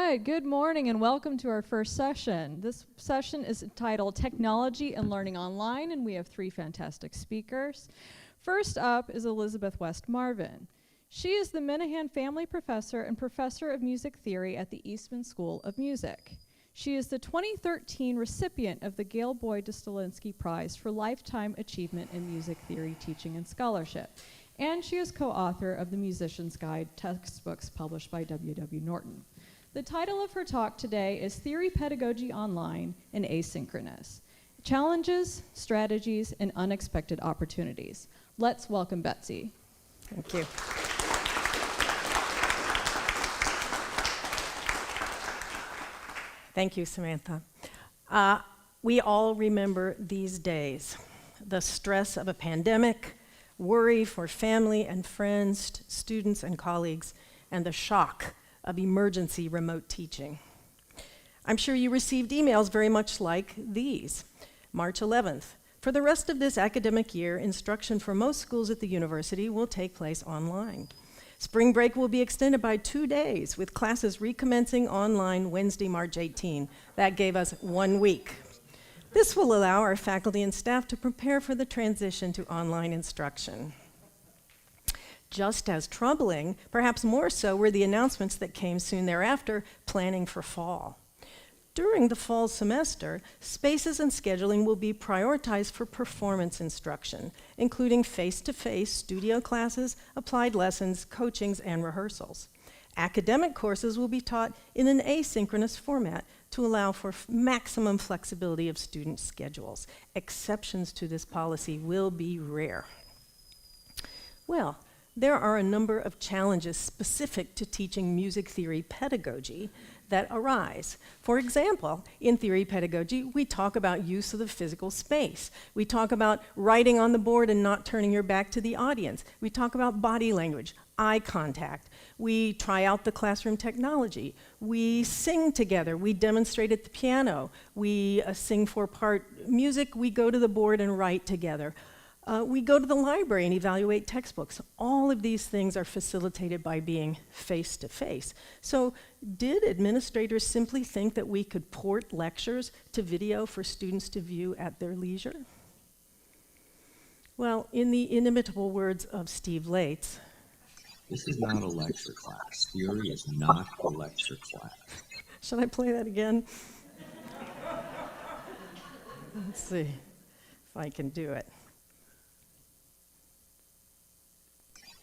right, good morning and welcome to our first session. This session is entitled Technology and Learning Online, and we have three fantastic speakers. First up is Elizabeth West Marvin. She is the Minahan Family Professor and Professor of Music Theory at the Eastman School of Music. She is the 2013 recipient of the Gail Boyd Dostolinsky Prize for Lifetime Achievement in Music Theory Teaching and Scholarship, and she is co-author of the Musician's Guide textbooks published by W.W. Norton. The title of her talk today is Theory, Pedagogy Online, and Asynchronous: Challenges, Strategies, and Unexpected Opportunities. Let's welcome Betsy. Thank you. Thank you, Samantha. We all remember these days, the stress of a pandemic, worry for family and friends, students and colleagues, and the shock of emergency remote teaching. I'm sure you received emails very much like these. March 11th. For the rest of this academic year, instruction for most schools at the university will take place online. Spring break will be extended by 2 days, with classes recommencing online Wednesday, March 18. That gave us 1 week. This will allow our faculty and staff to prepare for the transition to online instruction. Just as troubling, perhaps more so, were the announcements that came soon thereafter, planning for fall. During the fall semester, spaces and scheduling will be prioritized for performance instruction, including face-to-face studio classes, applied lessons, coachings, and rehearsals. Academic courses will be taught in an asynchronous format to allow for maximum flexibility of student schedules. Exceptions to this policy will be rare. Well, there are a number of challenges specific to teaching music theory pedagogy that arise. For example, in theory pedagogy, we talk about use of the physical space. We talk about writing on the board and not turning your back to the audience. We talk about body language, eye contact. We try out the classroom technology. We sing together. We demonstrate at the piano. We sing four-part music. We go to the board and write together. We go to the library and evaluate textbooks. All of these things are facilitated by being face-to-face. So did administrators simply think that we could port lectures to video for students to view at their leisure? Well, in the inimitable words of Steve Lates, this is not a lecture class. Theory is not a lecture class. Should I play that again? Let's see if I can do it.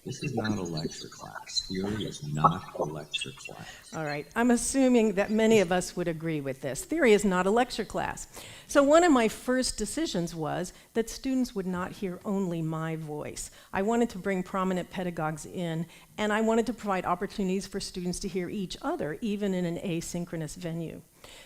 This is not a lecture class. Theory is not a lecture class. All right, I'm assuming that many of us would agree with this. Theory is not a lecture class. So one of my first decisions was that students would not hear only my voice. I wanted to bring prominent pedagogues in, and I wanted to provide opportunities for students to hear each other, even in an asynchronous venue.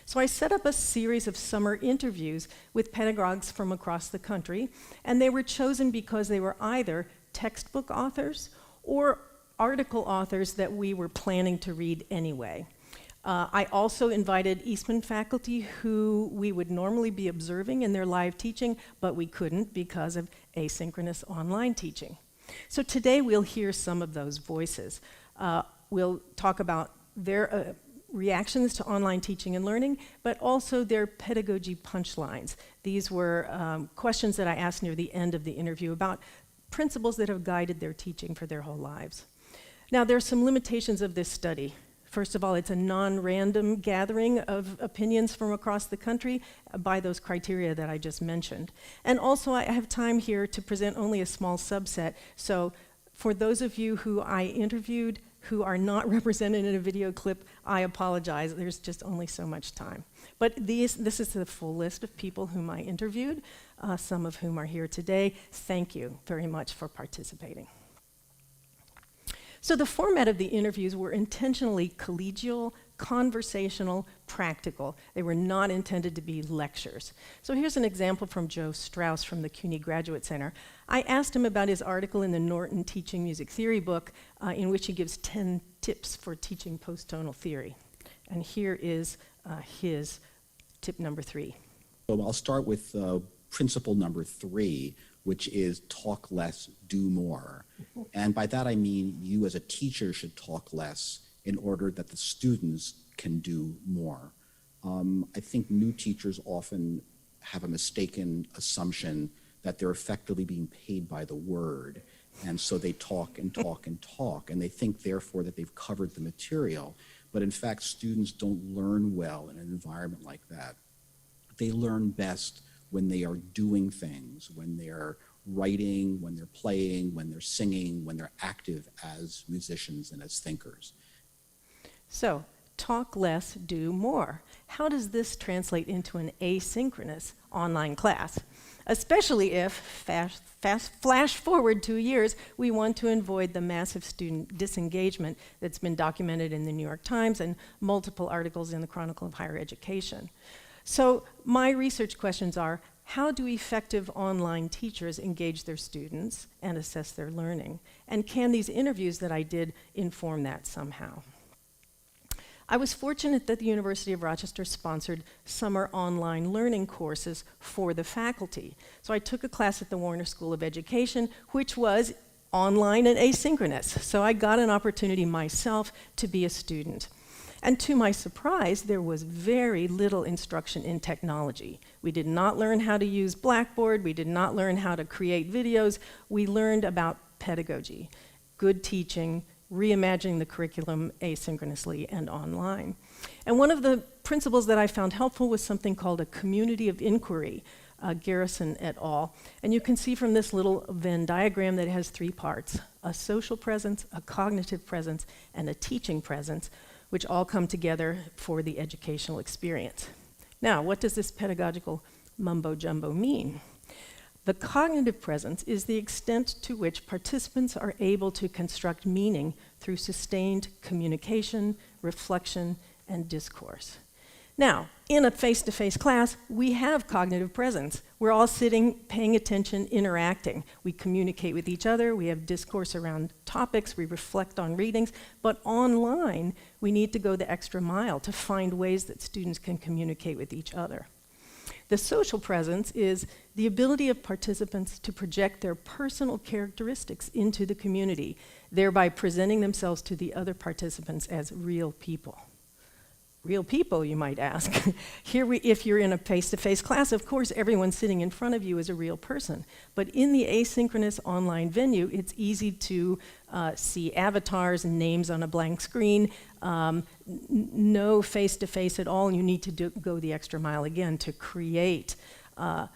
So I set up a series of summer interviews with pedagogues from across the country, and they were chosen because they were either textbook authors or article authors that we were planning to read anyway. I also invited Eastman faculty who we would normally be observing in their live teaching, but we couldn't because of asynchronous online teaching. So today we'll hear some of those voices. We'll talk about their reactions to online teaching and learning, but also their pedagogy punchlines. These were questions that I asked near the end of the interview about principles that have guided their teaching for their whole lives. Now, there are some limitations of this study. First of all, it's a non-random gathering of opinions from across the country by those criteria that I just mentioned. And also, I have time here to present only a small subset. So for those of you who I interviewed who are not represented in a video clip, I apologize. There's just only so much time. But this is the full list of people whom I interviewed, some of whom are here today. Thank you very much for participating. So the format of the interviews were intentionally collegial, conversational, practical. They were not intended to be lectures. So here's an example from Joe Strauss from the CUNY Graduate Center. I asked him about his article in the Norton Teaching Music Theory book, in which he gives 10 tips for teaching post-tonal theory. And here is his tip number 3. So I'll start with principle number 3, which is talk less, do more. And by that I mean you as a teacher should talk less in order that the students can do more. I think new teachers often have a mistaken assumption that they're effectively being paid by the word. And so they talk and talk and talk, and they think therefore that they've covered the material. But in fact, students don't learn well in an environment like that. They learn best when they are doing things, when they're writing, when they're playing, when they're singing, when they're active as musicians and as thinkers. So, talk less, do more. How does this translate into an asynchronous online class? Especially if, flash forward 2 years, we want to avoid the massive student disengagement that's been documented in the New York Times and multiple articles in the Chronicle of Higher Education. So my research questions are, how do effective online teachers engage their students and assess their learning? And can these interviews that I did inform that somehow? I was fortunate that the University of Rochester sponsored summer online learning courses for the faculty. So I took a class at the Warner School of Education, which was online and asynchronous. So I got an opportunity myself to be a student. And to my surprise, there was very little instruction in technology. We did not learn how to use Blackboard. We did not learn how to create videos. We learned about pedagogy, good teaching, reimagining the curriculum asynchronously and online. And one of the principles that I found helpful was something called a community of inquiry, Garrison et al. And you can see from this little Venn diagram that it has 3 parts: a social presence, a cognitive presence, and a teaching presence, which all come together for the educational experience. Now, what does this pedagogical mumbo-jumbo mean? The cognitive presence is the extent to which participants are able to construct meaning through sustained communication, reflection, and discourse. Now, in a face-to-face class, we have cognitive presence. We're all sitting, paying attention, interacting. We communicate with each other, we have discourse around topics, we reflect on readings, but online, we need to go the extra mile to find ways that students can communicate with each other. The social presence is the ability of participants to project their personal characteristics into the community, thereby presenting themselves to the other participants as real people. Real people, you might ask. Here, if you're in a face-to-face class, of course, everyone sitting in front of you is a real person. But in the asynchronous online venue, it's easy to see avatars and names on a blank screen, no face-to-face at all, and you need to go the extra mile again to create an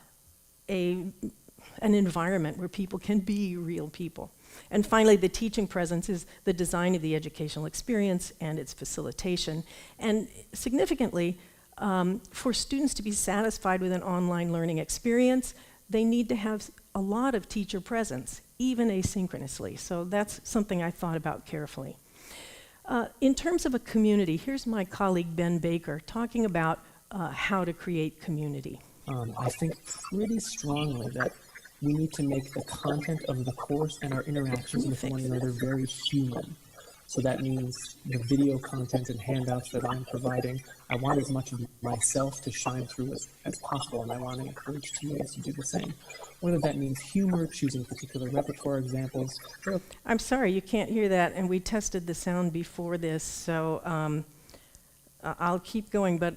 environment where people can be real people. And finally, the teaching presence is the design of the educational experience and its facilitation. And significantly, for students to be satisfied with an online learning experience, they need to have a lot of teacher presence, even asynchronously. So that's something I thought about carefully. In terms of a community, here's my colleague Ben Baker talking about how to create community. I think pretty strongly that we need to make the content of the course and our interactions with one another very human. So that means the video content and handouts that I'm providing, I want as much of myself to shine through as possible, and I want to encourage TAs to do the same. Whether that means humor, choosing particular repertoire examples. I'm sorry, you can't hear that, and we tested the sound before this, so I'll keep going, but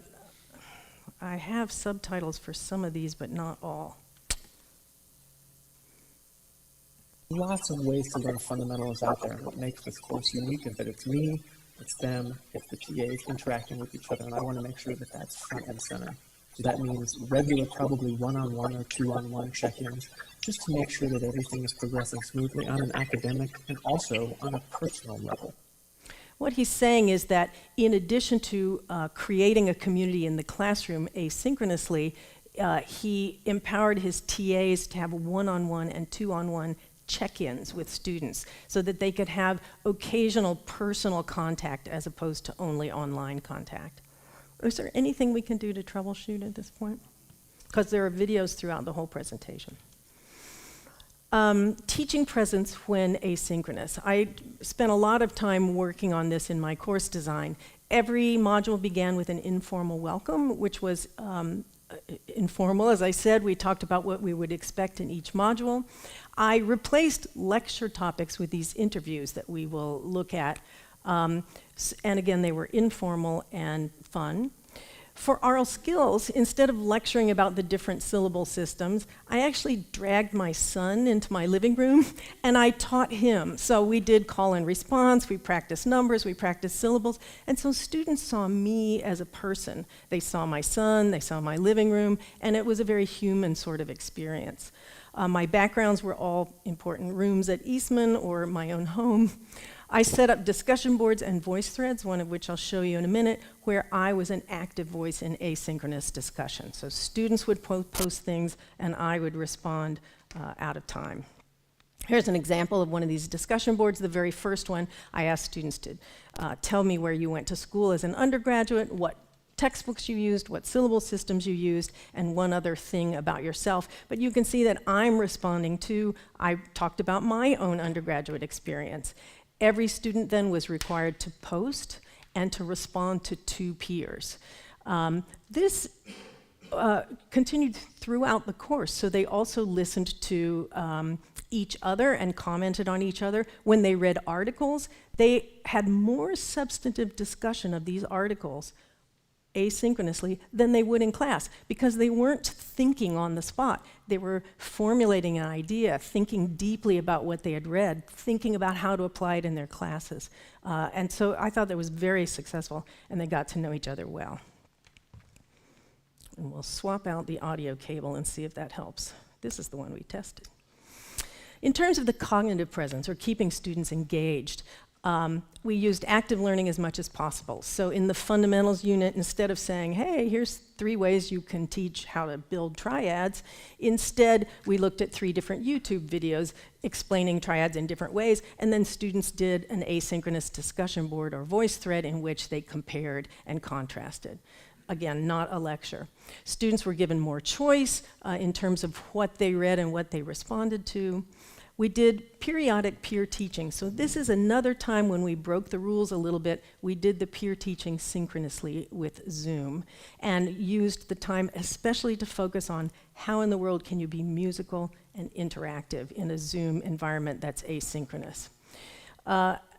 I have subtitles for some of these, but not all. Lots of ways to learn fundamentals out there. What makes this course unique is that it's me, it's them, it's the TAs interacting with each other, and I want to make sure that that's front and center. So that means regular, probably one-on-one or two-on-one check-ins, just to make sure that everything is progressing smoothly on an academic and also on a personal level. What he's saying is that in addition to creating a community in the classroom asynchronously, he empowered his TAs to have one-on-one and two-on-one check-ins with students so that they could have occasional personal contact as opposed to only online contact. Is there anything we can do to troubleshoot at this point? Because there are videos throughout the whole presentation. Teaching presence when asynchronous. I spent a lot of time working on this in my course design. Every module began with an informal welcome, which was informal. As I said, we talked about what we would expect in each module. I replaced lecture topics with these interviews that we will look at And again, they were informal and fun. For oral skills, instead of lecturing about the different syllable systems, I actually dragged my son into my living room and I taught him. So we did call and response, we practiced numbers, we practiced syllables, and so students saw me as a person. They saw my son, they saw my living room, and it was a very human sort of experience. My backgrounds were all important rooms at Eastman or my own home. I set up discussion boards and voice threads, one of which I'll show you in a minute, where I was an active voice in asynchronous discussion. So students would post things and I would respond out of time. Here's an example of one of these discussion boards. The very first one, I asked students to tell me where you went to school as an undergraduate, what textbooks you used, what syllable systems you used, and one other thing about yourself. But you can see that I'm responding to, I talked about my own undergraduate experience. Every student then was required to post and to respond to 2 peers. This continued throughout the course, so they also listened to each other and commented on each other. When they read articles, they had more substantive discussion of these articles asynchronously than they would in class, because they weren't thinking on the spot. They were formulating an idea, thinking deeply about what they had read, thinking about how to apply it in their classes. And so I thought that was very successful, and they got to know each other well. And we'll swap out the audio cable and see if that helps. This is the one we tested. In terms of the cognitive presence, or keeping students engaged, we used active learning as much as possible. So in the fundamentals unit, instead of saying, hey, here's 3 ways you can teach how to build triads, instead we looked at 3 different YouTube videos explaining triads in different ways, and then students did an asynchronous discussion board or voice thread in which they compared and contrasted. Again, not a lecture. Students were given more choice in terms of what they read and what they responded to. We did periodic peer teaching. So this is another time when we broke the rules a little bit. We did the peer teaching synchronously with Zoom and used the time especially to focus on how in the world can you be musical and interactive in a Zoom environment that's asynchronous.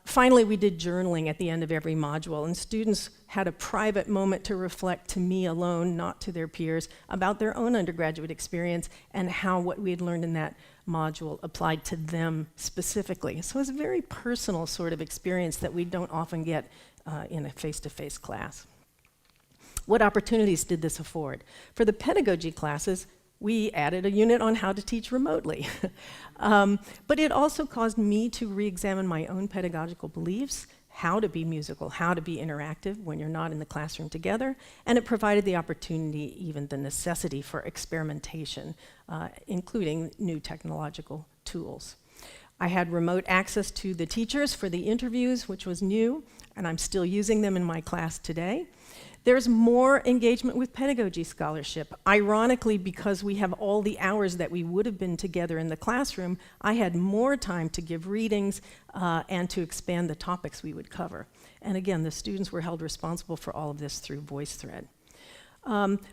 Finally, we did journaling at the end of every module, and students had a private moment to reflect to me alone, not to their peers, about their own undergraduate experience and how what we had learned in that module applied to them specifically. So it was a very personal sort of experience that we don't often get in a face-to-face class. What opportunities did this afford? For the pedagogy classes, we added a unit on how to teach remotely. But it also caused me to re-examine my own pedagogical beliefs, how to be musical, how to be interactive when you're not in the classroom together, and it provided the opportunity, even the necessity for experimentation, including new technological tools. I had remote access to the teachers for the interviews, which was new, and I'm still using them in my class today. There's more engagement with pedagogy scholarship. Ironically, because we have all the hours that we would have been together in the classroom, I had more time to give readings and to expand the topics we would cover. And again, the students were held responsible for all of this through VoiceThread.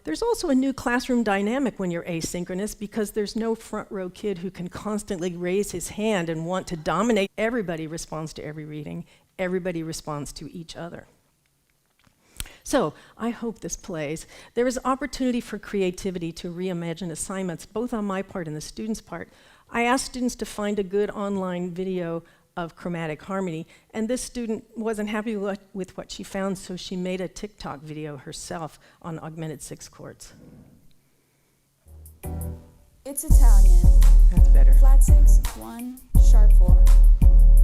There's also a new classroom dynamic when you're asynchronous, because there's no front row kid who can constantly raise his hand and want to dominate. Everybody responds to every reading. Everybody responds to each other. So I hope this plays. There is opportunity for creativity to reimagine assignments, both on my part and the students' part. I asked students to find a good online video of chromatic harmony, and this student wasn't happy with what she found, so she made a TikTok video herself on augmented 6 chords. It's Italian. That's better. Flat 6, 1, sharp 4.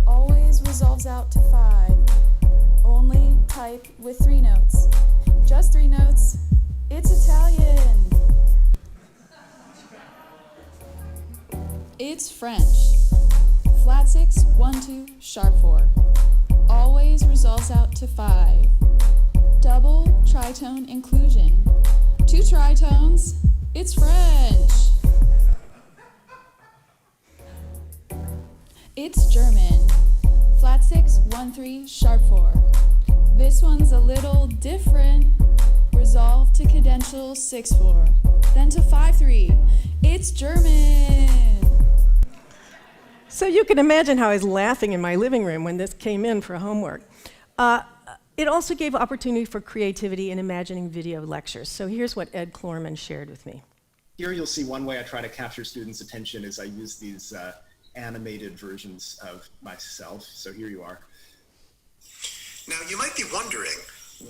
Always resolves out to 5. Only type with 3 notes. Just 3 notes. It's Italian. It's French. Flat 6, 1, 2, sharp 4. Always resolves out to 5. Double tritone inclusion. 2 tritones. It's French. It's German. Flat 6, 1, 3, sharp 4. This one's a little different. Resolve to cadential 6, 4. Then to 5, 3. It's German. So you can imagine how I was laughing in my living room when this came in for homework. It also gave opportunity for creativity in imagining video lectures. So here's what Ed Klorman shared with me. Here you'll see one way I try to capture students' attention is I use these animated versions of myself. So here you are. Now you might be wondering,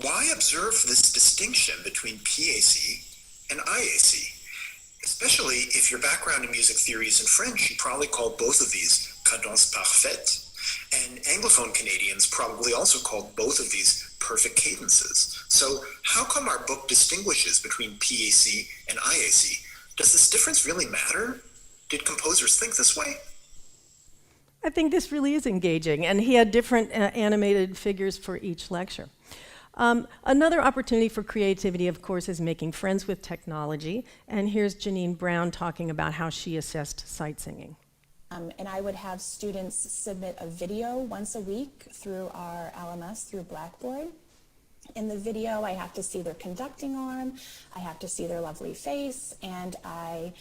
why observe this distinction between PAC and IAC? Especially if your background in music theory is in French, you probably call both of these cadence parfaite. And Anglophone Canadians probably also called both of these perfect cadences. So how come our book distinguishes between PAC and IAC? Does this difference really matter? Did composers think this way? I think this really is engaging, and he had different animated figures for each lecture. Another opportunity for creativity, of course, is making friends with technology, and here's Janine Brown talking about how she assessed sight singing. And I would have students submit a video once a week through our LMS, through Blackboard. In the video, I have to see their conducting arm, I have to see their lovely face, and I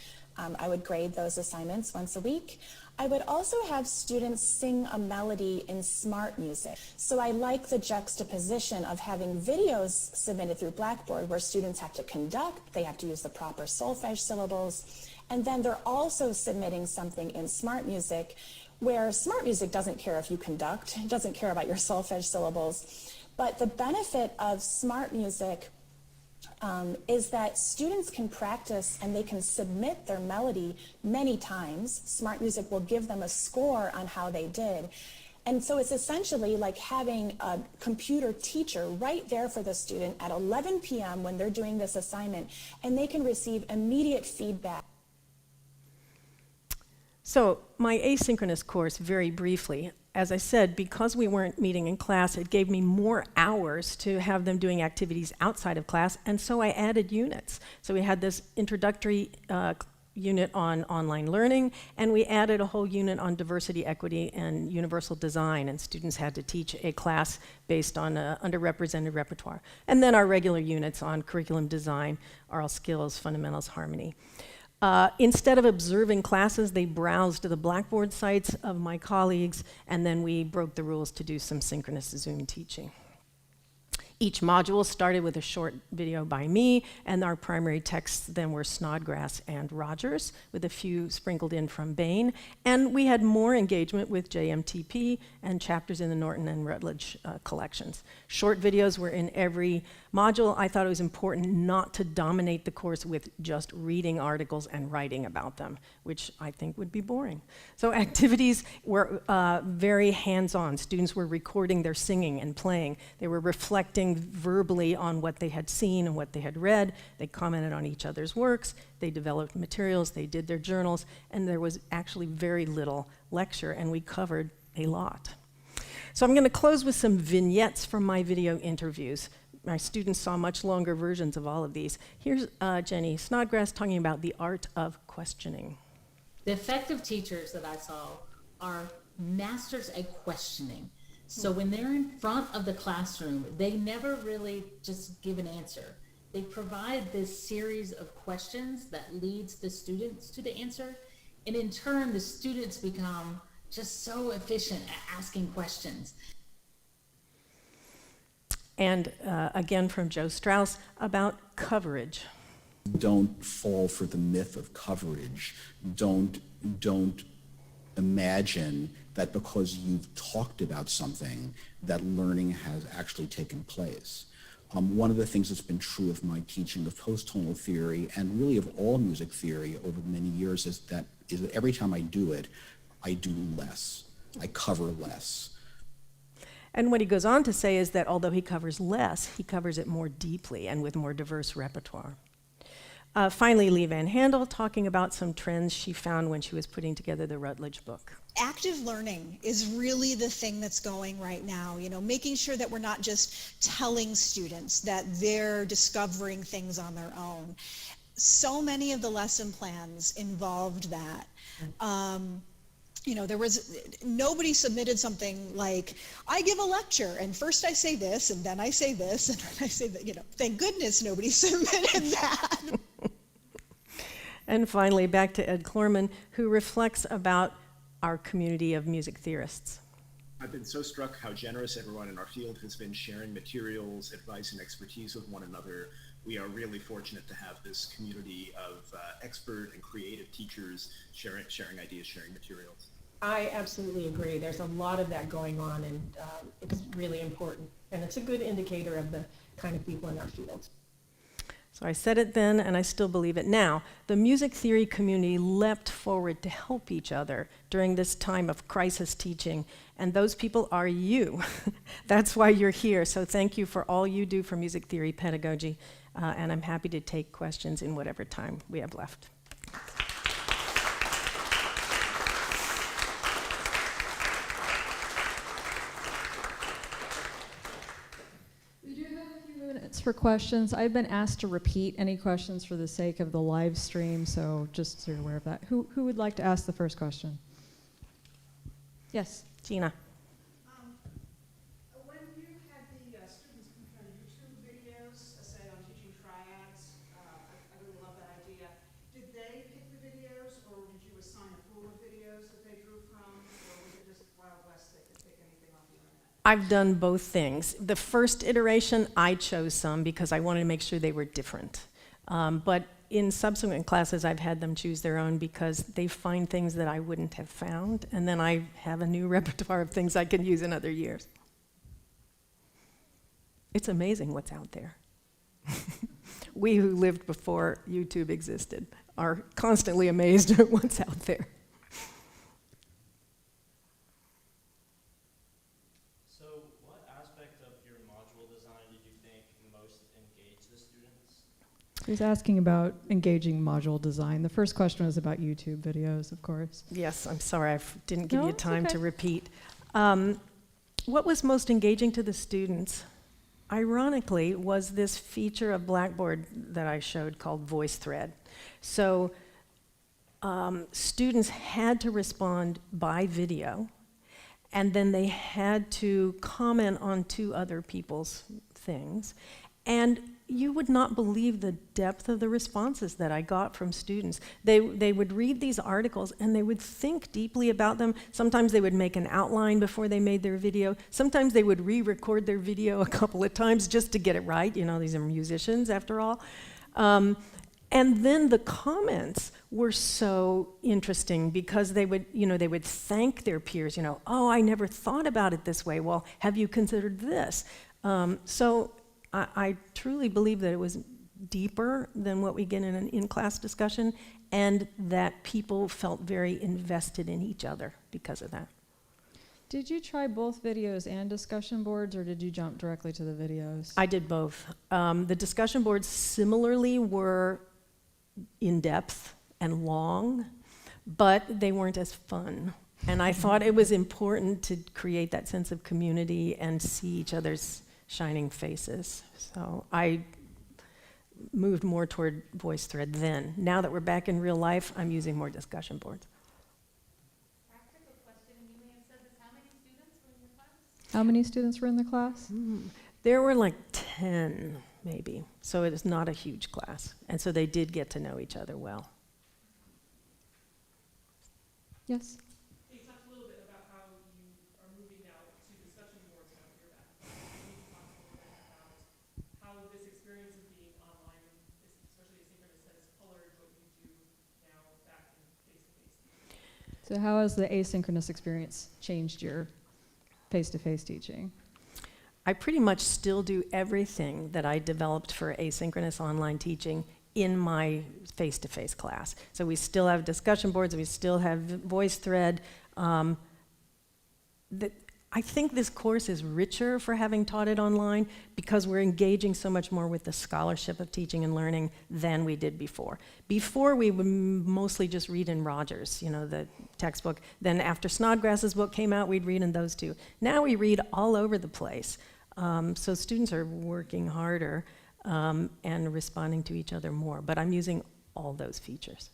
would grade those assignments once a week. I would also have students sing a melody in smart music. So I like the juxtaposition of having videos submitted through Blackboard where students have to conduct, they have to use the proper solfege syllables, and then they're also submitting something in smart music where smart music doesn't care if you conduct, it doesn't care about your solfege syllables. But the benefit of smart music is that students can practice and they can submit their melody many times. Smart music will give them a score on how they did. And so it's essentially like having a computer teacher right there for the student at 11 p.m. when they're doing this assignment, and they can receive immediate feedback. So my asynchronous course, very briefly, as I said, because we weren't meeting in class, it gave me more hours to have them doing activities outside of class, and so I added units. So we had this introductory unit on online learning, and we added a whole unit on diversity, equity, and universal design, and students had to teach a class based on underrepresented repertoire. And then our regular units on curriculum design, oral skills, fundamentals, harmony. Instead of observing classes, they browsed the Blackboard sites of my colleagues, and then we broke the rules to do some synchronous Zoom teaching. Each module started with a short video by me, and our primary texts then were Snodgrass and Rogers, with a few sprinkled in from Bain. And we had more engagement with JMTP and chapters in the Norton and Rutledge collections. Short videos were in every module. I thought it was important not to dominate the course with just reading articles and writing about them, which I think would be boring. So activities were very hands-on. Students were recording their singing and playing. They were reflecting verbally on what they had seen and what they had read. They commented on each other's works. They developed materials. They did their journals. And there was actually very little lecture, and we covered a lot. So I'm going to close with some vignettes from my video interviews. My students saw much longer versions of all of these. Here's Jenny Snodgrass talking about the art of questioning. The effective teachers that I saw are masters at questioning. So when they're in front of the classroom, they never really just give an answer. They provide this series of questions that leads the students to the answer. And in turn, the students become just so efficient at asking questions. And again from Joe Strauss about coverage. Don't fall for the myth of coverage. Don't imagine that because you've talked about something, that learning has actually taken place. One of the things that's been true of my teaching of post-tonal theory, and really of all music theory over many years, is that every time I do it, I do less. I cover less. And what he goes on to say is that although he covers less, he covers it more deeply and with more diverse repertoire. Finally, Lee Van Handel talking about some trends she found when she was putting together the Rutledge book. Active learning is really the thing that's going right now, making sure that we're not just telling students that they're discovering things on their own. So many of the lesson plans involved that. Nobody submitted something like, I give a lecture, and first I say this, and then I say this, and then I say that, thank goodness nobody submitted that. And finally, back to Ed Klorman, who reflects about our community of music theorists. I've been so struck how generous everyone in our field has been sharing materials, advice, and expertise with one another. We are really fortunate to have this community of expert and creative teachers sharing ideas, sharing materials. I absolutely agree. There's a lot of that going on, and it's really important. And it's a good indicator of the kind of people in our field. So I said it then, and I still believe it now. The music theory community leapt forward to help each other during this time of crisis teaching, and those people are you. That's why you're here. So thank you for all you do for music theory pedagogy, and I'm happy to take questions in whatever time we have left. Minutes for questions. I've been asked to repeat any questions for the sake of the live stream, so just so you're aware of that. Who would like to ask the first question? Yes, Gina. When you had the students compare YouTube videos, say on teaching triads, I really love that idea. Did they pick the videos, or did you assign a pool of videos that they drew from, or was it just Wild West, they could pick anything off the internet? I've done both things. The first iteration, I chose some because I wanted to make sure they were different. But in subsequent classes, I've had them choose their own because they find things that I wouldn't have found, and then I have a new repertoire of things I can use in other years. It's amazing what's out there. We who lived before YouTube existed are constantly amazed at what's out there. He's asking about engaging module design. The first question was about YouTube videos, of course. Yes, I'm sorry, I didn't give you it's time okay. to repeat. What was most engaging to the students, ironically, was this feature of Blackboard that I showed called VoiceThread. So students had to respond by video, and then they had to comment on two other people's things. And you would not believe the depth of the responses that I got from students. They would read these articles and they would think deeply about them. Sometimes they would make an outline before they made their video. Sometimes they would re-record their video a couple of times just to get it right. You know, these are musicians after all. And then the comments were so interesting because they would thank their peers, oh, I never thought about it this way. Well, have you considered this? So I truly believe that it was deeper than what we get in an in-class discussion, and that people felt very invested in each other because of that. Did you try both videos and discussion boards, or did you jump directly to the videos? I did both. The discussion boards similarly were in-depth and long, but they weren't as fun. And I thought it was important to create that sense of community and see each other's shining faces. So I moved more toward VoiceThread then. Now that we're back in real life, I'm using more discussion boards. Practical question, you may have said this, how many students were in your class? How many students were in the class? There were like 10, maybe. So it is not a huge class. And so they did get to know each other well. Yes? You talked a little bit about how you are moving now to discussion boards now that you're back. Can you talk a little bit about how this experience of being online, especially asynchronous, has colored what you do now back in face-to-face? So how has the asynchronous experience changed your face-to-face teaching? I pretty much still do everything that I developed for asynchronous online teaching in my face-to-face class. So we still have discussion boards, we still have VoiceThread. I think this course is richer for having taught it online because we're engaging so much more with the scholarship of teaching and learning than we did before. Before, we would mostly just read in Rogers, the textbook. Then after Snodgrass's book came out, we'd read in those two. Now we read all over the place. So students are working harder and responding to each other more. But I'm using all those features.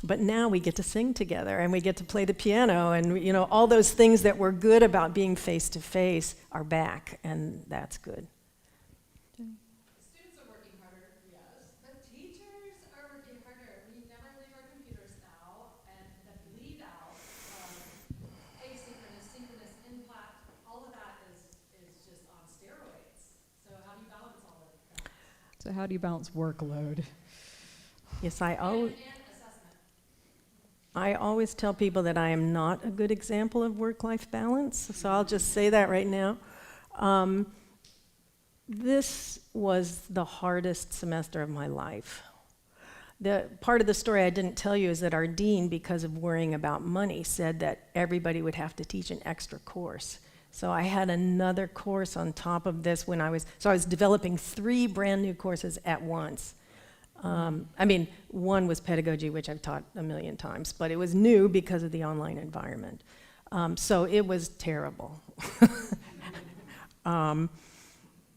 But now we get to sing together and we get to play the piano, and all those things that were good about being face-to-face are back, and that's good. Students are working harder, yes, but teachers are working harder. We never leave our computers now, and the bleed out So how do you balance workload? Yes, I always tell people that I am not a good example of work-life balance, so I'll just say that right now. This was the hardest semester of my life. The part of the story I didn't tell you is that our dean, because of worrying about money, said that everybody would have to teach an extra course. So I had another course on top of this I was developing 3 brand new courses at once. One was Pedagogy, which I've taught a million times, but it was new because of the online environment. So it was terrible.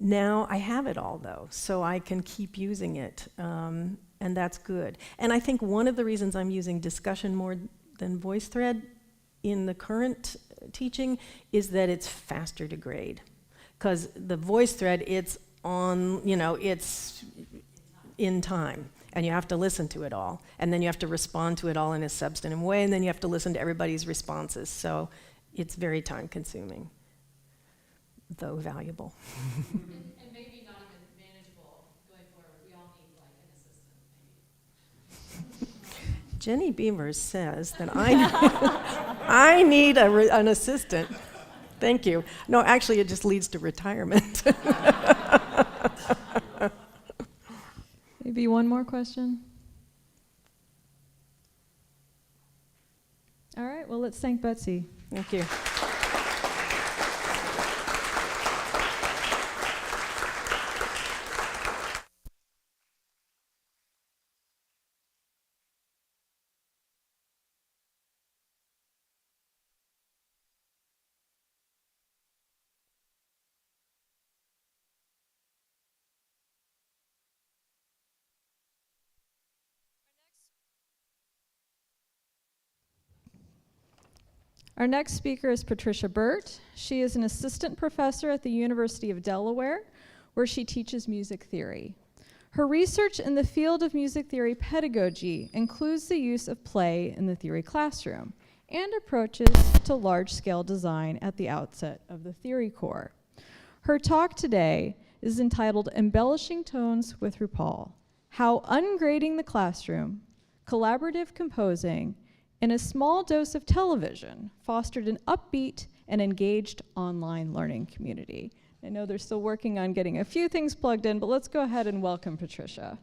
Now I have it all, though, so I can keep using it, and that's good. And I think one of the reasons I'm using discussion more than VoiceThread in the current teaching is that it's faster to grade. Because the VoiceThread, it's on, it's in time, and you have to listen to it all, and then you have to respond to it all in a substantive way, and then you have to listen to everybody's responses, so it's very time-consuming, though valuable. And maybe not even manageable going forward. We all need like an assistant, maybe. Jenny Beaver says that I need an assistant. Thank you. No, actually, it just leads to retirement. Maybe one more question? All right, well, let's thank Betsy. Thank you. Our next speaker is Patricia Burt. She is an assistant professor at the University of Delaware, where she teaches music theory. Her research in the field of music theory pedagogy includes the use of play in the theory classroom and approaches to large-scale design at the outset of the theory core. Her talk today is entitled Embellishing Tones with RuPaul: How Ungrading the Classroom, Collaborative Composing, and a Small Dose of Television fostered an upbeat and engaged online learning community. I know they're still working on getting a few things plugged in, but let's go ahead and welcome Patricia.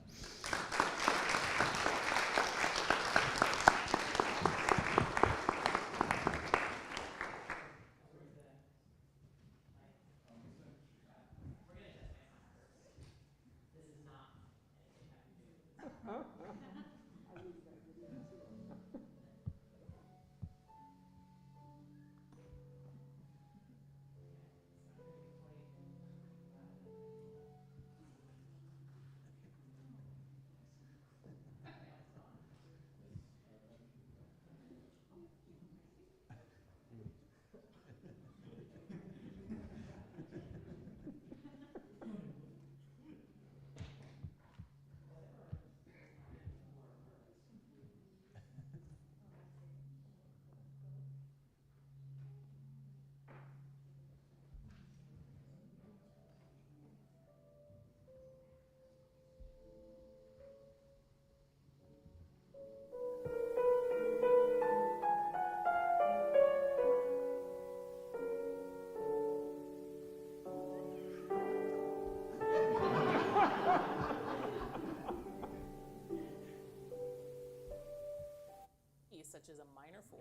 Such as a minor 4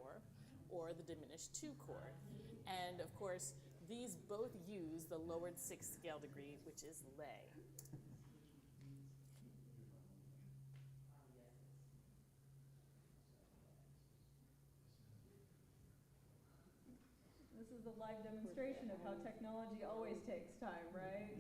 or the diminished 2 chord. And of course, these both use the lowered 6th scale degree, which is lay. This is a live demonstration of how technology always takes time, right?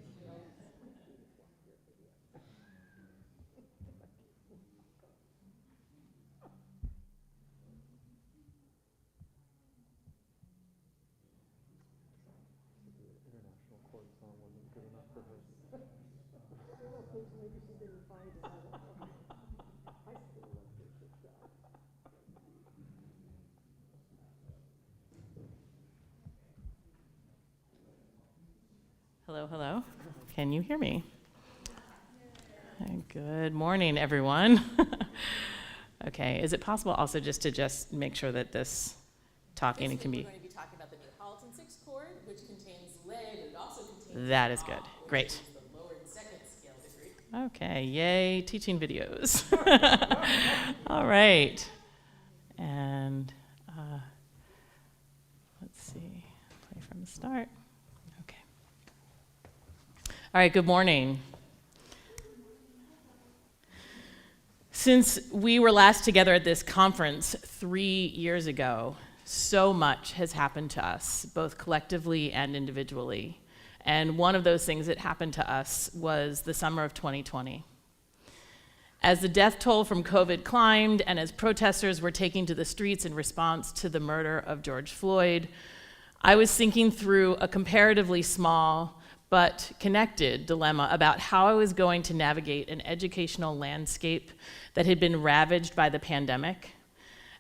Hello, hello. Can you hear me? Good morning, everyone. Okay, is it possible also just to make sure that this talking can be... We're going to be talking about the Neapolitan sixth chord, which contains lay, but it also contains... That is good. Great. The lowered second scale degree. Okay, yay, teaching videos. All right. And let's see, play from the start. Okay. All right, good morning. Since we were last together at this conference 3 years ago, so much has happened to us, both collectively and individually. And one of those things that happened to us was the summer of 2020. As the death toll from COVID climbed and as protesters were taking to the streets in response to the murder of George Floyd, I was thinking through a comparatively small but connected dilemma about how I was going to navigate an educational landscape that had been ravaged by the pandemic,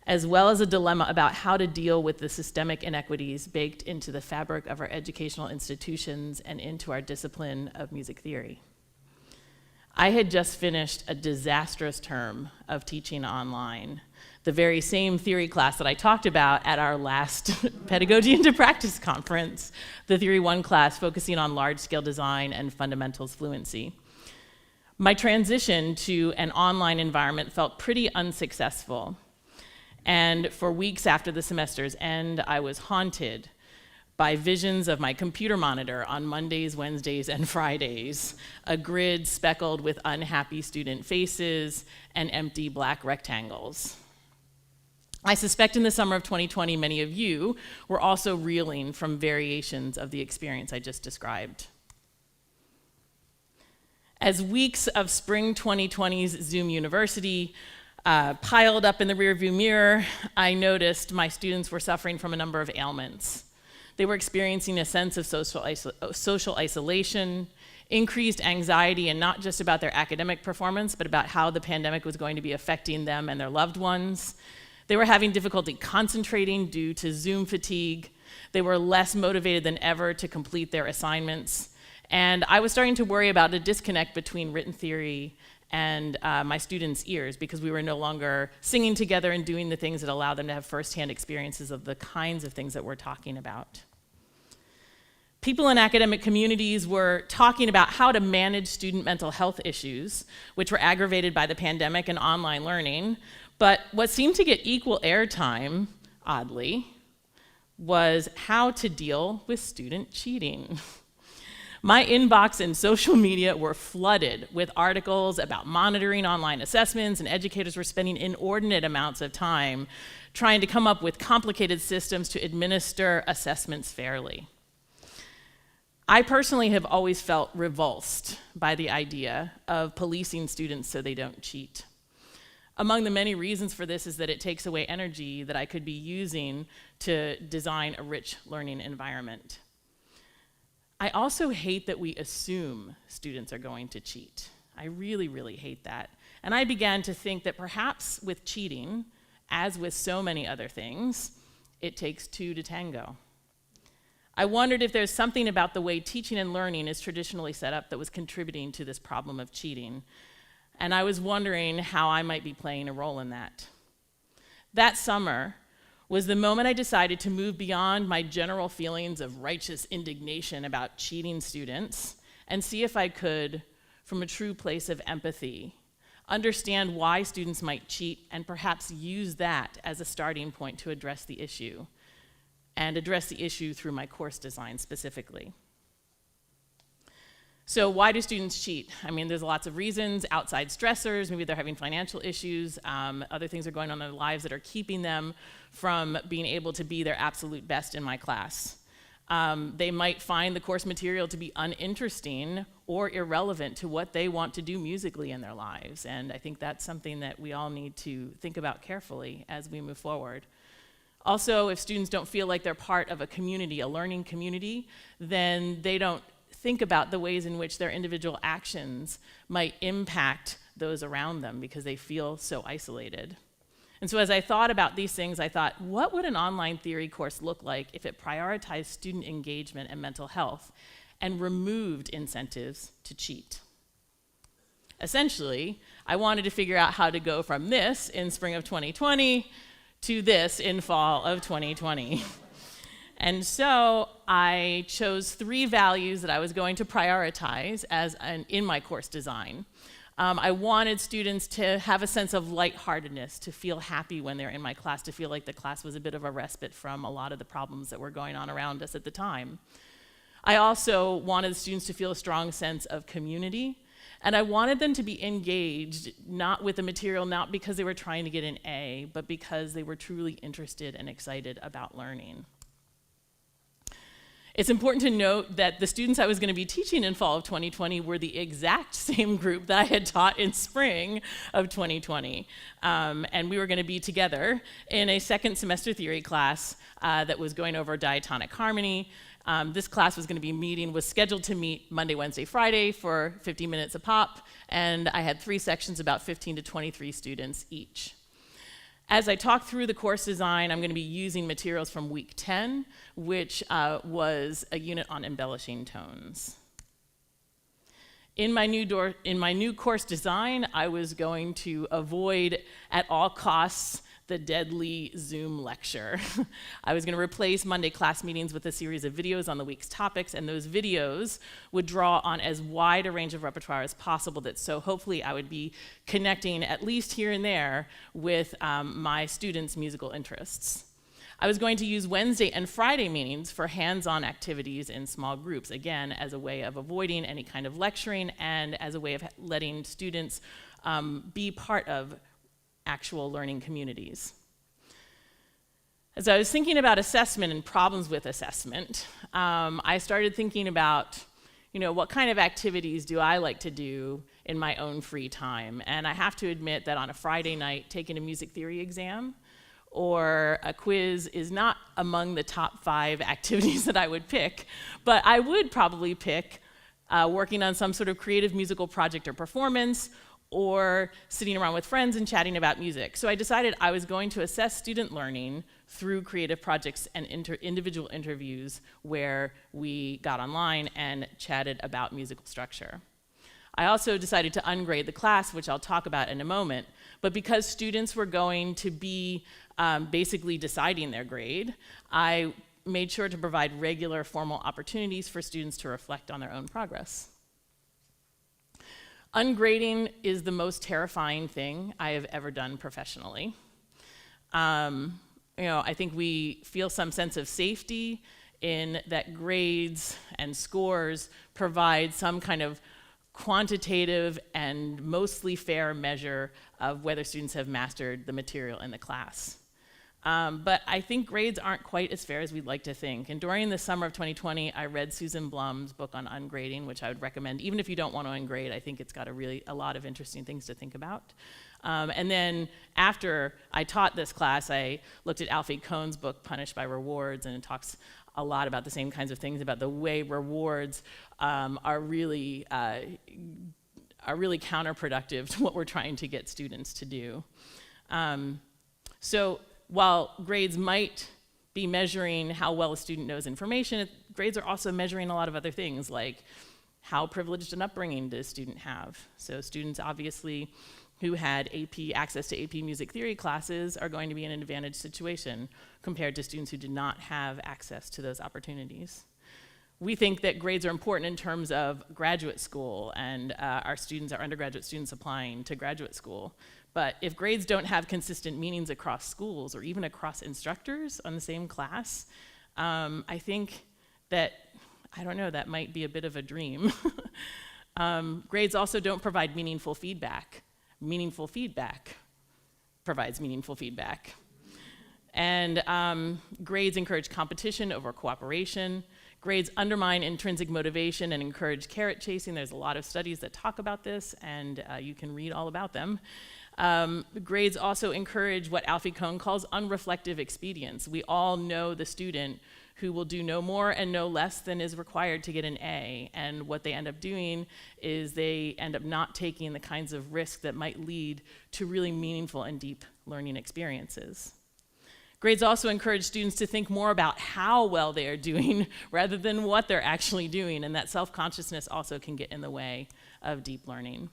as well as a dilemma about how to deal with the systemic inequities baked into the fabric of our educational institutions and into our discipline of music theory. I had just finished a disastrous term of teaching online, the very same theory class that I talked about at our last Pedagogy into Practice conference, the Theory 1 class focusing on large-scale design and fundamentals fluency. My transition to an online environment felt pretty unsuccessful. And for weeks after the semester's end, I was haunted by visions of my computer monitor on Mondays, Wednesdays, and Fridays, a grid speckled with unhappy student faces and empty black rectangles. I suspect in the summer of 2020, many of you were also reeling from variations of the experience I just described. As weeks of spring 2020's Zoom University piled up in the rearview mirror, I noticed my students were suffering from a number of ailments. They were experiencing a sense of social isolation, increased anxiety, and not just about their academic performance, but about how the pandemic was going to be affecting them and their loved ones. They were having difficulty concentrating due to Zoom fatigue. They were less motivated than ever to complete their assignments. And I was starting to worry about a disconnect between written theory and my students' ears, because we were no longer singing together and doing the things that allow them to have firsthand experiences of the kinds of things that we're talking about. People in academic communities were talking about how to manage student mental health issues, which were aggravated by the pandemic and online learning. But what seemed to get equal airtime, oddly, was how to deal with student cheating. My inbox and social media were flooded with articles about monitoring online assessments, and educators were spending inordinate amounts of time trying to come up with complicated systems to administer assessments fairly. I personally have always felt revulsed by the idea of policing students so they don't cheat. Among the many reasons for this is that it takes away energy that I could be using to design a rich learning environment. I also hate that we assume students are going to cheat. I really, really hate that. And I began to think that perhaps with cheating, as with so many other things, it takes two to tango. I wondered if there's something about the way teaching and learning is traditionally set up that was contributing to this problem of cheating. And I was wondering how I might be playing a role in that. That summer was the moment I decided to move beyond my general feelings of righteous indignation about cheating students and see if I could, from a true place of empathy, understand why students might cheat and perhaps use that as a starting point to address the issue, and address the issue through my course design specifically. So why do students cheat? I mean, there's lots of reasons: outside stressors, maybe they're having financial issues, other things are going on in their lives that are keeping them from being able to be their absolute best in my class. They might find the course material to be uninteresting or irrelevant to what they want to do musically in their lives, and I think that's something that we all need to think about carefully as we move forward. Also, if students don't feel like they're part of a community, a learning community, then they don't think about the ways in which their individual actions might impact those around them because they feel so isolated. And so as I thought about these things, I thought, what would an online theory course look like if it prioritized student engagement and mental health and removed incentives to cheat? Essentially, I wanted to figure out how to go from this in spring of 2020 to this in fall of 2020. And so I chose 3 values that I was going to prioritize in my course design. I wanted students to have a sense of lightheartedness, to feel happy when they're in my class, to feel like the class was a bit of a respite from a lot of the problems that were going on around us at the time. I also wanted students to feel a strong sense of community, and I wanted them to be engaged, not with the material, not because they were trying to get an A, but because they were truly interested and excited about learning. It's important to note that the students I was going to be teaching in fall of 2020 were the exact same group that I had taught in spring of 2020. And we were going to be together in a second semester theory class that was going over diatonic harmony. This class was scheduled to meet Monday, Wednesday, Friday for 50 minutes a pop, and I had 3 sections, about 15 to 23 students each. As I talk through the course design, I'm going to be using materials from week 10, which was a unit on embellishing tones. In my new course design, I was going to avoid at all costs the deadly Zoom lecture. I was going to replace Monday class meetings with a series of videos on the week's topics, and those videos would draw on as wide a range of repertoire as possible, so hopefully I would be connecting, at least here and there, with my students' musical interests. I was going to use Wednesday and Friday meetings for hands-on activities in small groups, again, as a way of avoiding any kind of lecturing and as a way of letting students be part of actual learning communities. As I was thinking about assessment and problems with assessment, I started thinking about, what kind of activities do I like to do in my own free time? And I have to admit that on a Friday night, taking a music theory exam or a quiz is not among the top 5 activities that I would pick, but I would probably pick working on some sort of creative musical project or performance, or sitting around with friends and chatting about music. So I decided I was going to assess student learning through creative projects and individual interviews where we got online and chatted about musical structure. I also decided to ungrade the class, which I'll talk about in a moment, but because students were going to be basically deciding their grade, I made sure to provide regular formal opportunities for students to reflect on their own progress. Ungrading is the most terrifying thing I have ever done professionally. I think we feel some sense of safety in that grades and scores provide some kind of quantitative and mostly fair measure of whether students have mastered the material in the class. But I think grades aren't quite as fair as we'd like to think. And during the summer of 2020, I read Susan Blum's book on ungrading, which I would recommend. Even if you don't want to ungrade, I think it's got a lot of interesting things to think about. And then after I taught this class, I looked at Alfie Kohn's book, Punished by Rewards, and it talks a lot about the same kinds of things, about the way rewards are really counterproductive to what we're trying to get students to do. So while grades might be measuring how well a student knows information, grades are also measuring a lot of other things, like how privileged an upbringing does a student have. So students obviously who had access to AP music theory classes are going to be in an advantaged situation compared to students who did not have access to those opportunities. We think that grades are important in terms of graduate school and our undergraduate students applying to graduate school. But if grades don't have consistent meanings across schools or even across instructors on the same class, I think that, that might be a bit of a dream. Grades also don't provide meaningful feedback. Meaningful feedback provides meaningful feedback. And grades encourage competition over cooperation. Grades undermine intrinsic motivation and encourage carrot chasing. There's a lot of studies that talk about this, and you can read all about them. Grades also encourage what Alfie Kohn calls unreflective expedience. We all know the student who will do no more and no less than is required to get an A, and what they end up doing is they end up not taking the kinds of risks that might lead to really meaningful and deep learning experiences. Grades also encourage students to think more about how well they are doing rather than what they're actually doing, and that self-consciousness also can get in the way of deep learning.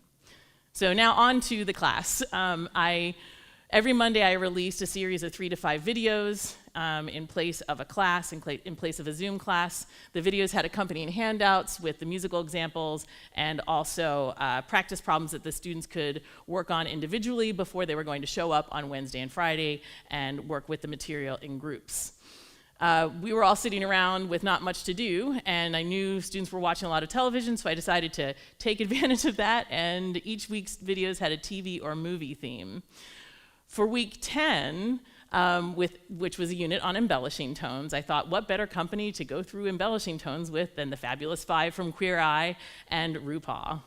So now on to the class. Every Monday I released a series of 3 to 5 videos in place of a class, in place of a Zoom class. The videos had accompanying handouts with the musical examples and also practice problems that the students could work on individually before they were going to show up on Wednesday and Friday and work with the material in groups. We were all sitting around with not much to do, and I knew students were watching a lot of television, so I decided to take advantage of that, and each week's videos had a TV or movie theme. For week 10, which was a unit on embellishing tones, I thought, what better company to go through embellishing tones with than the Fabulous Five from Queer Eye and RuPaul.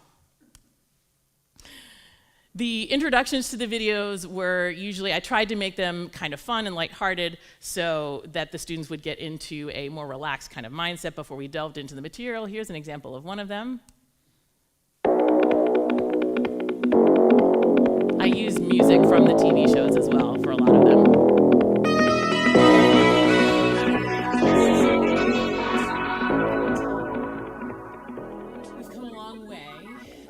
The introductions to the videos were usually, I tried to make them kind of fun and lighthearted so that the students would get into a more relaxed kind of mindset before we delved into the material. Here's an example of one of them. I used music from the TV shows as well for a lot of them. We've come a long way,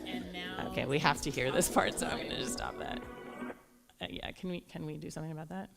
and now... Okay, we have to hear this part, so I'm going to just stop that. Yeah, can we do something about that?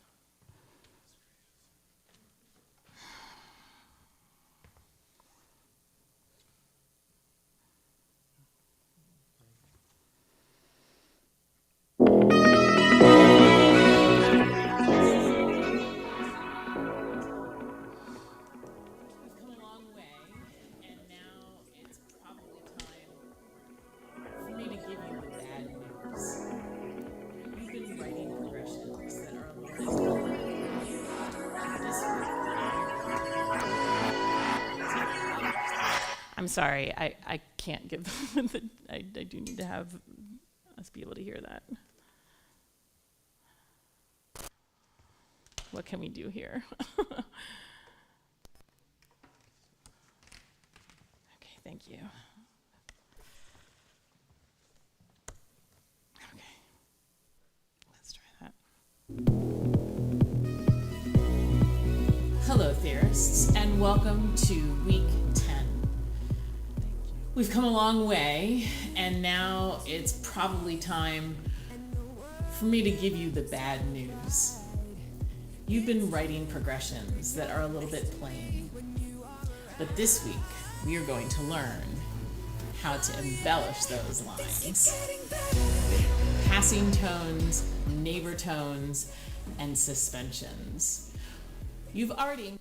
I'm sorry, I can't give them I do need to have us be able to hear that. What can we do here? Okay, thank you. Okay, let's try that. Hello, theorists, and welcome to week 10. We've come a long way, and now it's probably time for me to give you the bad news. You've been writing progressions that are a little bit plain, but this week we are going to learn how to embellish those lines. Passing tones, neighbor tones, and suspensions. You've already...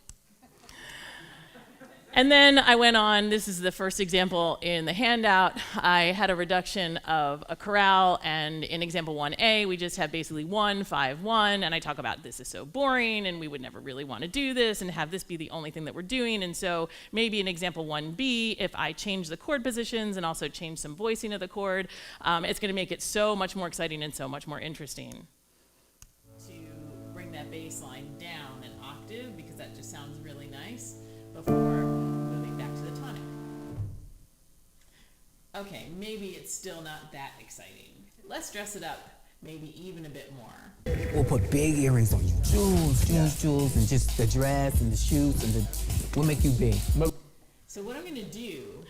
And then I went on, this is the first example in the handout. I had a reduction of a chorale, and in example 1A, we just have basically 1, 5, 1, and I talk about this is so boring, and we would never really want to do this, and have this be the only thing that we're doing, and so maybe in example 1B, if I change the chord positions and also change some voicing of the chord, it's going to make it so much more exciting and so much more interesting. To bring that bass line down an octave, because that just sounds really nice, before moving back to the tonic. Okay, maybe it's still not that exciting. Let's dress it up maybe even a bit more. We'll put big earrings on you. Jewels, and just the dress and the shoes and we'll make you big. So what I'm gonna do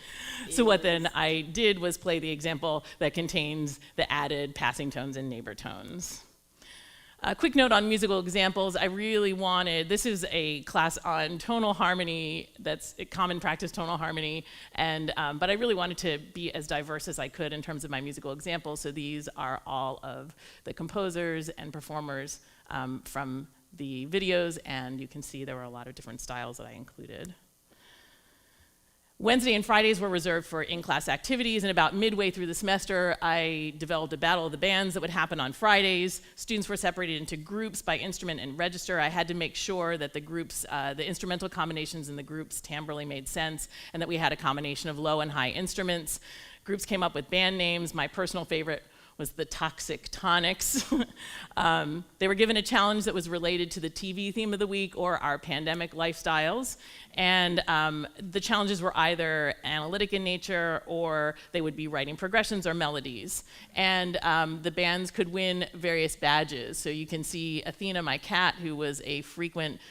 So what then I did was play the example that contains the added passing tones and neighbor tones. A quick note on musical examples. I really wanted, this is a class on tonal harmony, that's a common practice tonal harmony, and but I really wanted to be as diverse as I could in terms of my musical examples, so these are all of the composers and performers from the videos, and you can see there were a lot of different styles that I included. Wednesday and Fridays were reserved for in-class activities, and about midway through the semester, I developed a battle of the bands that would happen on Fridays. Students were separated into groups by instrument and register. I had to make sure that the groups, the instrumental combinations in the groups timbrally made sense, and that we had a combination of low and high instruments. Groups came up with band names. My personal favorite was the Toxic Tonics. They were given a challenge that was related to the TV theme of the week or our pandemic lifestyles. And the challenges were either analytic in nature, or they would be writing progressions or melodies. And the bands could win various badges. So you can see Athena, my cat, who was a frequent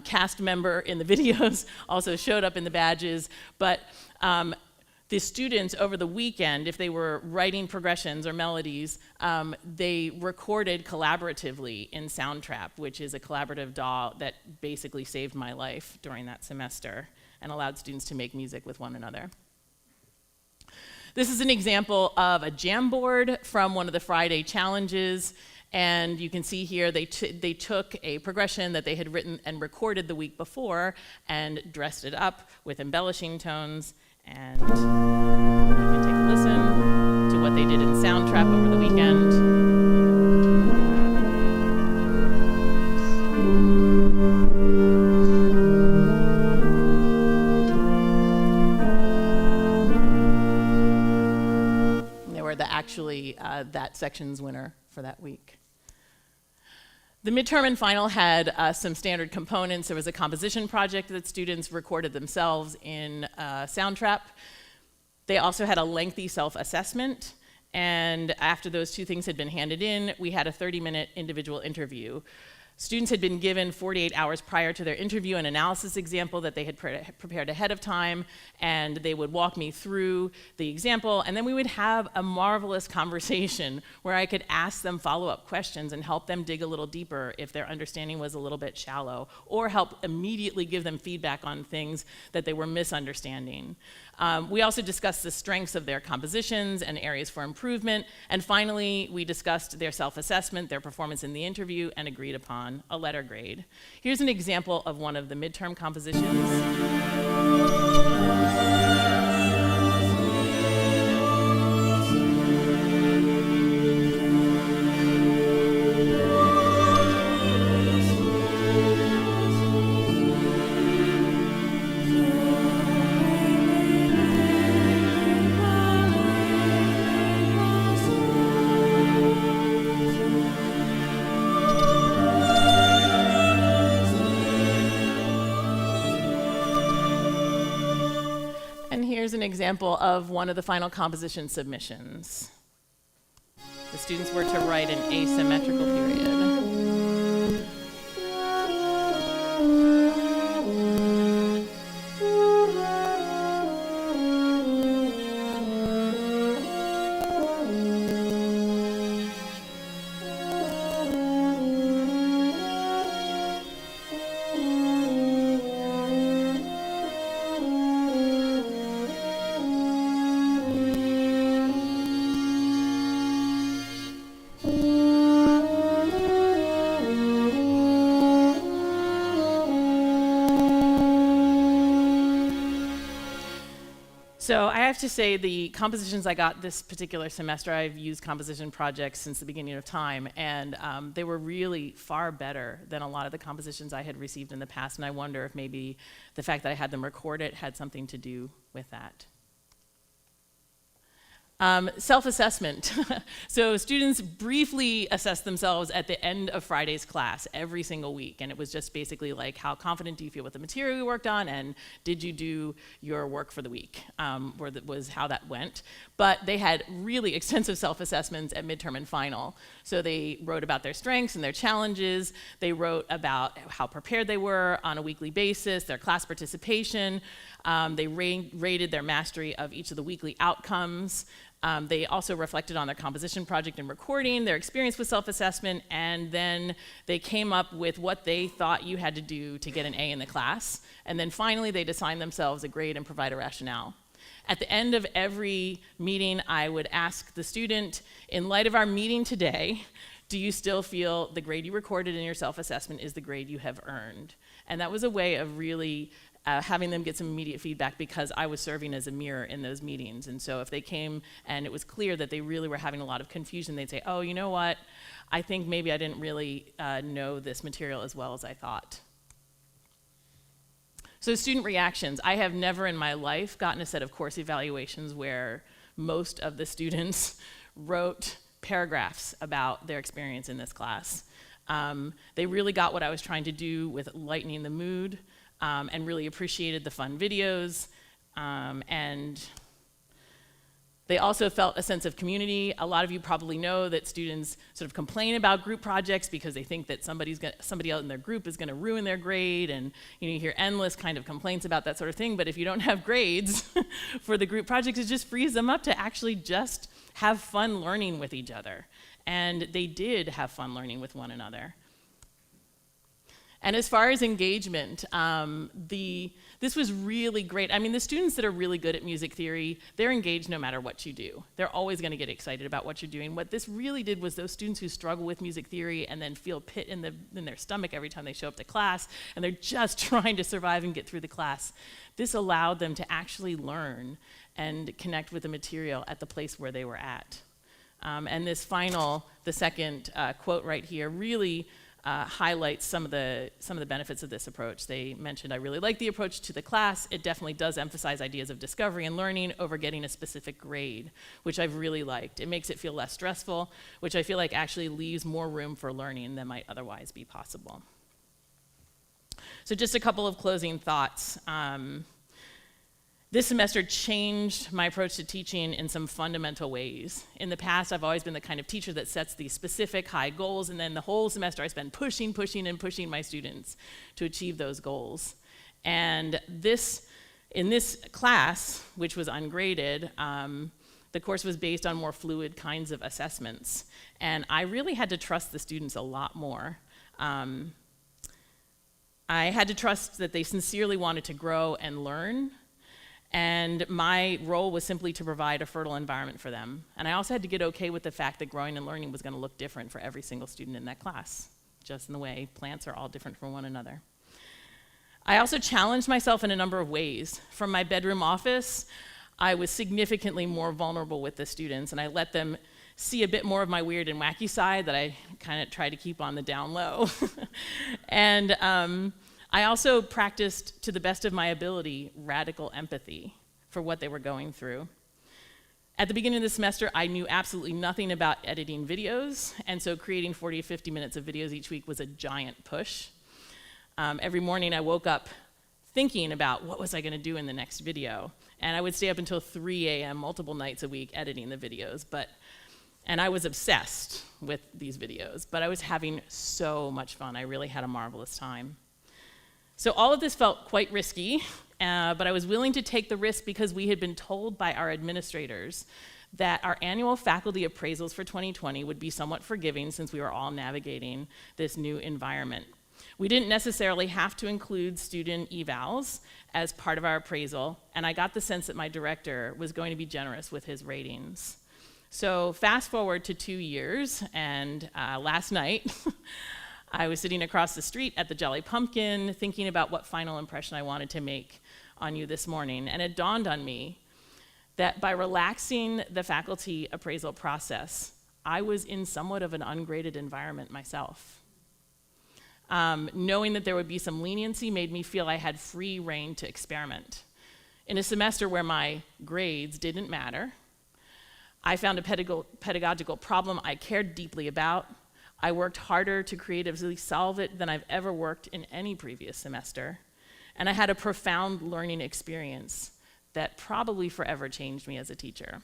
cast member in the videos, also showed up in the badges. But The students over the weekend, if they were writing progressions or melodies, they recorded collaboratively in Soundtrap, which is a collaborative DAW that basically saved my life during that semester and allowed students to make music with one another. This is an example of a Jamboard from one of the Friday challenges. And you can see here they took a progression that they had written and recorded the week before and dressed it up with embellishing tones. And you can take a listen to what they did in Soundtrap over the weekend. And they were actually that section's winner for that week. The midterm and final had some standard components. There was a composition project that students recorded themselves in Soundtrap. They also had a lengthy self-assessment, and after those two things had been handed in, we had a 30-minute individual interview. Students had been given 48 hours prior to their interview an analysis example that they had prepared ahead of time, and they would walk me through the example, and then we would have a marvelous conversation where I could ask them follow-up questions and help them dig a little deeper if their understanding was a little bit shallow, or help immediately give them feedback on things that they were misunderstanding. We also discussed the strengths of their compositions and areas for improvement, and finally, we discussed their self-assessment, their performance in the interview, and agreed upon a letter grade. Here's an example of one of the midterm compositions. Here's an example of one of the final composition submissions. The students were to write an asymmetrical period. So I have to say the compositions I got this particular semester, I've used composition projects since the beginning of time, and they were really far better than a lot of the compositions I had received in the past, and I wonder if maybe the fact that I had them record it had something to do with that. Self-assessment. So students briefly assessed themselves at the end of Friday's class every single week, and it was just basically like, how confident do you feel with the material you worked on, and did you do your work for the week, was how that went. But they had really extensive self-assessments at midterm and final. So they wrote about their strengths and their challenges. They wrote about how prepared they were on a weekly basis, their class participation. They rated their mastery of each of the weekly outcomes. They also reflected on their composition project and recording, their experience with self-assessment, and then they came up with what they thought you had to do to get an A in the class. And then finally, they'd assign themselves a grade and provide a rationale. At the end of every meeting, I would ask the student, in light of our meeting today, do you still feel the grade you recorded in your self-assessment is the grade you have earned? And that was a way of really having them get some immediate feedback, because I was serving as a mirror in those meetings. And so if they came and it was clear that they really were having a lot of confusion, they'd say, oh, you know what? I think maybe I didn't really know this material as well as I thought. So student reactions. I have never in my life gotten a set of course evaluations where most of the students wrote paragraphs about their experience in this class. They really got what I was trying to do with lightening the mood, and really appreciated the fun videos, and They also felt a sense of community. A lot of you probably know that students sort of complain about group projects because they think that somebody else in their group is going to ruin their grade, and you hear endless kind of complaints about that sort of thing. But if you don't have grades for the group projects, it just frees them up to actually just have fun learning with each other. And they did have fun learning with one another. And as far as engagement, this was really great. I mean, the students that are really good at music theory, they're engaged no matter what you do. They're always going to get excited about what you're doing. What this really did was those students who struggle with music theory and then feel a pit in their stomach every time they show up to class, and they're just trying to survive and get through the class, this allowed them to actually learn and connect with the material at the place where they were at. And this the second quote right here, really highlights some of the benefits of this approach. They mentioned, "I really like the approach to the class. It definitely does emphasize ideas of discovery and learning over getting a specific grade," which I've really liked. It makes it feel less stressful, which I feel like actually leaves more room for learning than might otherwise be possible. So just a couple of closing thoughts. This semester changed my approach to teaching in some fundamental ways. In the past, I've always been the kind of teacher that sets these specific high goals, and then the whole semester I spend pushing my students to achieve those goals. And in this class, which was ungraded, the course was based on more fluid kinds of assessments. And I really had to trust the students a lot more. I had to trust that they sincerely wanted to grow and learn. And my role was simply to provide a fertile environment for them. And I also had to get okay with the fact that growing and learning was going to look different for every single student in that class, just in the way plants are all different from one another. I also challenged myself in a number of ways. From my bedroom office, I was significantly more vulnerable with the students, and I let them see a bit more of my weird and wacky side that I kind of try to keep on the down low. And I also practiced, to the best of my ability, radical empathy for what they were going through. At the beginning of the semester, I knew absolutely nothing about editing videos, and so creating 40 to 50 minutes of videos each week was a giant push. Every morning I woke up thinking about what was I going to do in the next video, and I would stay up until 3 a.m. multiple nights a week editing the videos, and I was obsessed with these videos, but I was having so much fun. I really had a marvelous time. So all of this felt quite risky, but I was willing to take the risk because we had been told by our administrators that our annual faculty appraisals for 2020 would be somewhat forgiving since we were all navigating this new environment. We didn't necessarily have to include student evals as part of our appraisal, and I got the sense that my director was going to be generous with his ratings. So fast forward to 2 years, and last night, I was sitting across the street at the Jolly Pumpkin thinking about what final impression I wanted to make on you this morning, and it dawned on me that by relaxing the faculty appraisal process, I was in somewhat of an ungraded environment myself. Knowing that there would be some leniency made me feel I had free rein to experiment. In a semester where my grades didn't matter, I found a pedagogical problem I cared deeply about. I worked harder to creatively solve it than I've ever worked in any previous semester. And I had a profound learning experience that probably forever changed me as a teacher.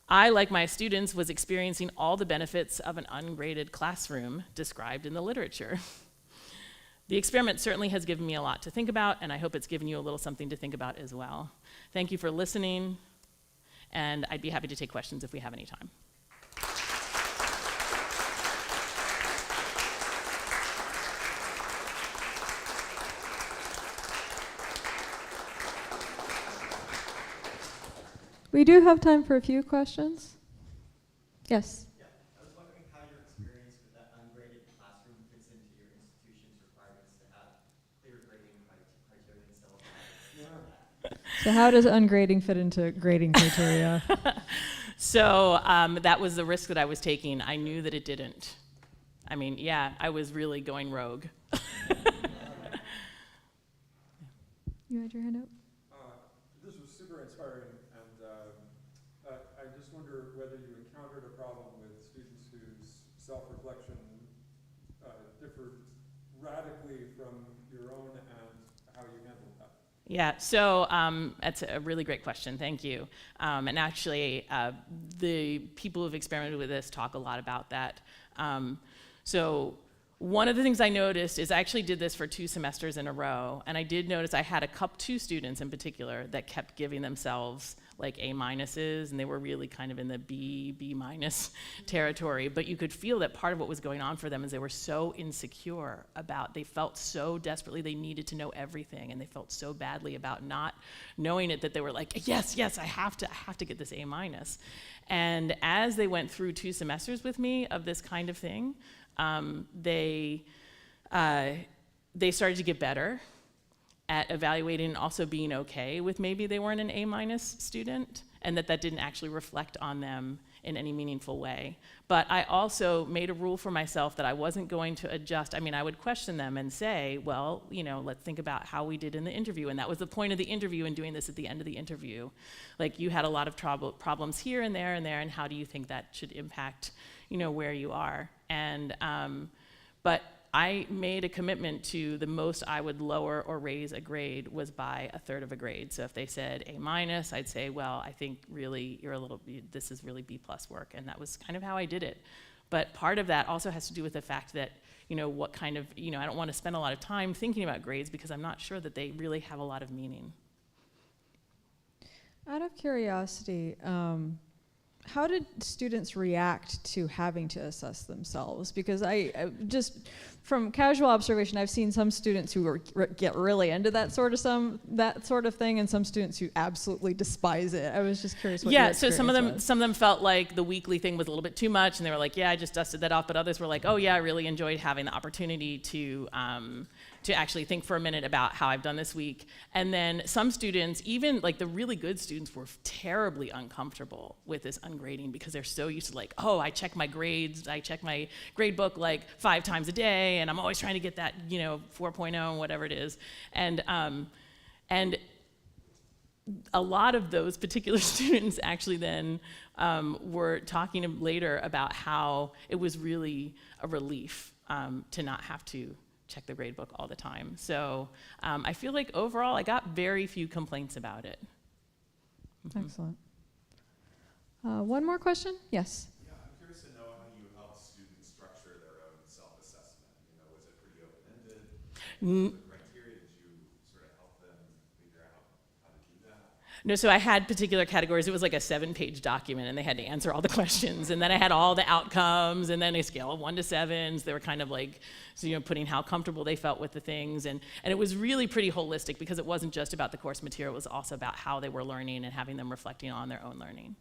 I, like my students, was experiencing all the benefits of an ungraded classroom described in the literature. The experiment certainly has given me a lot to think about, and I hope it's given you a little something to think about as well. Thank you for listening, and I'd be happy to take questions if we have any time. We do have time for a few questions. Yes? Yeah, I was wondering how your experience with that ungraded classroom fits into your institution's requirements to have clear grading criteria and so on. So how does ungrading fit into grading criteria? So that was the risk that I was taking. I knew that it didn't. I mean, yeah, I was really going rogue. You had your hand up? This was super inspiring, and I just wonder whether you encountered a problem with students whose self-reflection differed radically from your own and how you handled that. Yeah, so that's a really great question, thank you. And actually, the people who've experimented with this talk a lot about that. So one of the things I noticed is I actually did this for 2 semesters in a row, and I did notice I had 2 students in particular that kept giving themselves like A minuses, and they were really kind of in the B minus territory. But you could feel that part of what was going on for them is they were so insecure about, they felt so desperately they needed to know everything, and they felt so badly about not knowing it that they were like, yes, I have to get this A minus. And as they went through 2 semesters with me of this kind of thing, they started to get better at evaluating and also being okay with maybe they weren't an A minus student, and that didn't actually reflect on them in any meaningful way. But I also made a rule for myself that I wasn't going to adjust. I mean, I would question them and say, well, let's think about how we did in the interview. And that was the point of the interview, and doing this at the end of the interview. Like, you had a lot of problems here and there, and how do you think that should impact, where you are? And, but I made a commitment to the most I would lower or raise a grade was by 1/3 of a grade. So if they said A minus, I'd say, well, I think really this is really B plus work. And that was kind of how I did it. But part of that also has to do with the fact that, what kind of, I don't want to spend a lot of time thinking about grades because I'm not sure that they really have a lot of meaning. Out of curiosity, how did students react to having to assess themselves? Because I just, from casual observation, I've seen some students who get really into that sort of thing, and some students who absolutely despise it. I was just curious what your experience so some of was. them felt like the weekly thing was a little bit too much, and they were like, yeah, I just dusted that off. But others were like, oh yeah, I really enjoyed having the opportunity to actually think for a minute about how I've done this week. And then some students, even like the really good students, were terribly uncomfortable with this ungrading because they're so used to like, oh, I check my grades, I check my grade book like 5 times a day, and I'm always trying to get that, 4.0, whatever it is. And a lot of those particular students actually then were talking later about how it was really a relief to not have to check the grade book all the time. So I feel like overall I got very few complaints about it. Excellent. One more question? Yes. Yeah, I'm curious to know how you help students structure their own self-assessment. Was it pretty open-ended? Was there criteria? Did you sort of help them figure out how to do that? No, so I had particular categories. It was like a 7-page document, and they had to answer all the questions. And then I had all the outcomes, and then a scale of 1 to 7. So they were kind of like, putting how comfortable they felt with the things. And it was really pretty holistic because it wasn't just about the course material. It was also about how they were learning and having them reflecting on their own learning.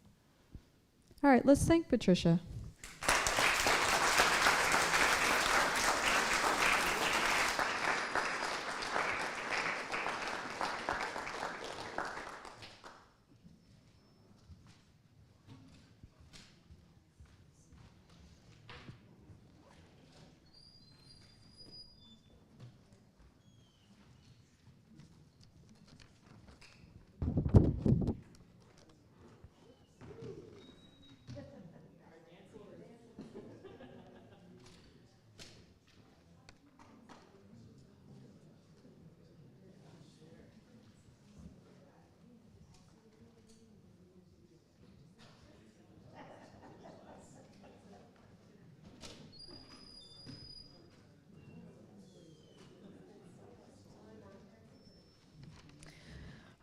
All right, let's thank Patricia.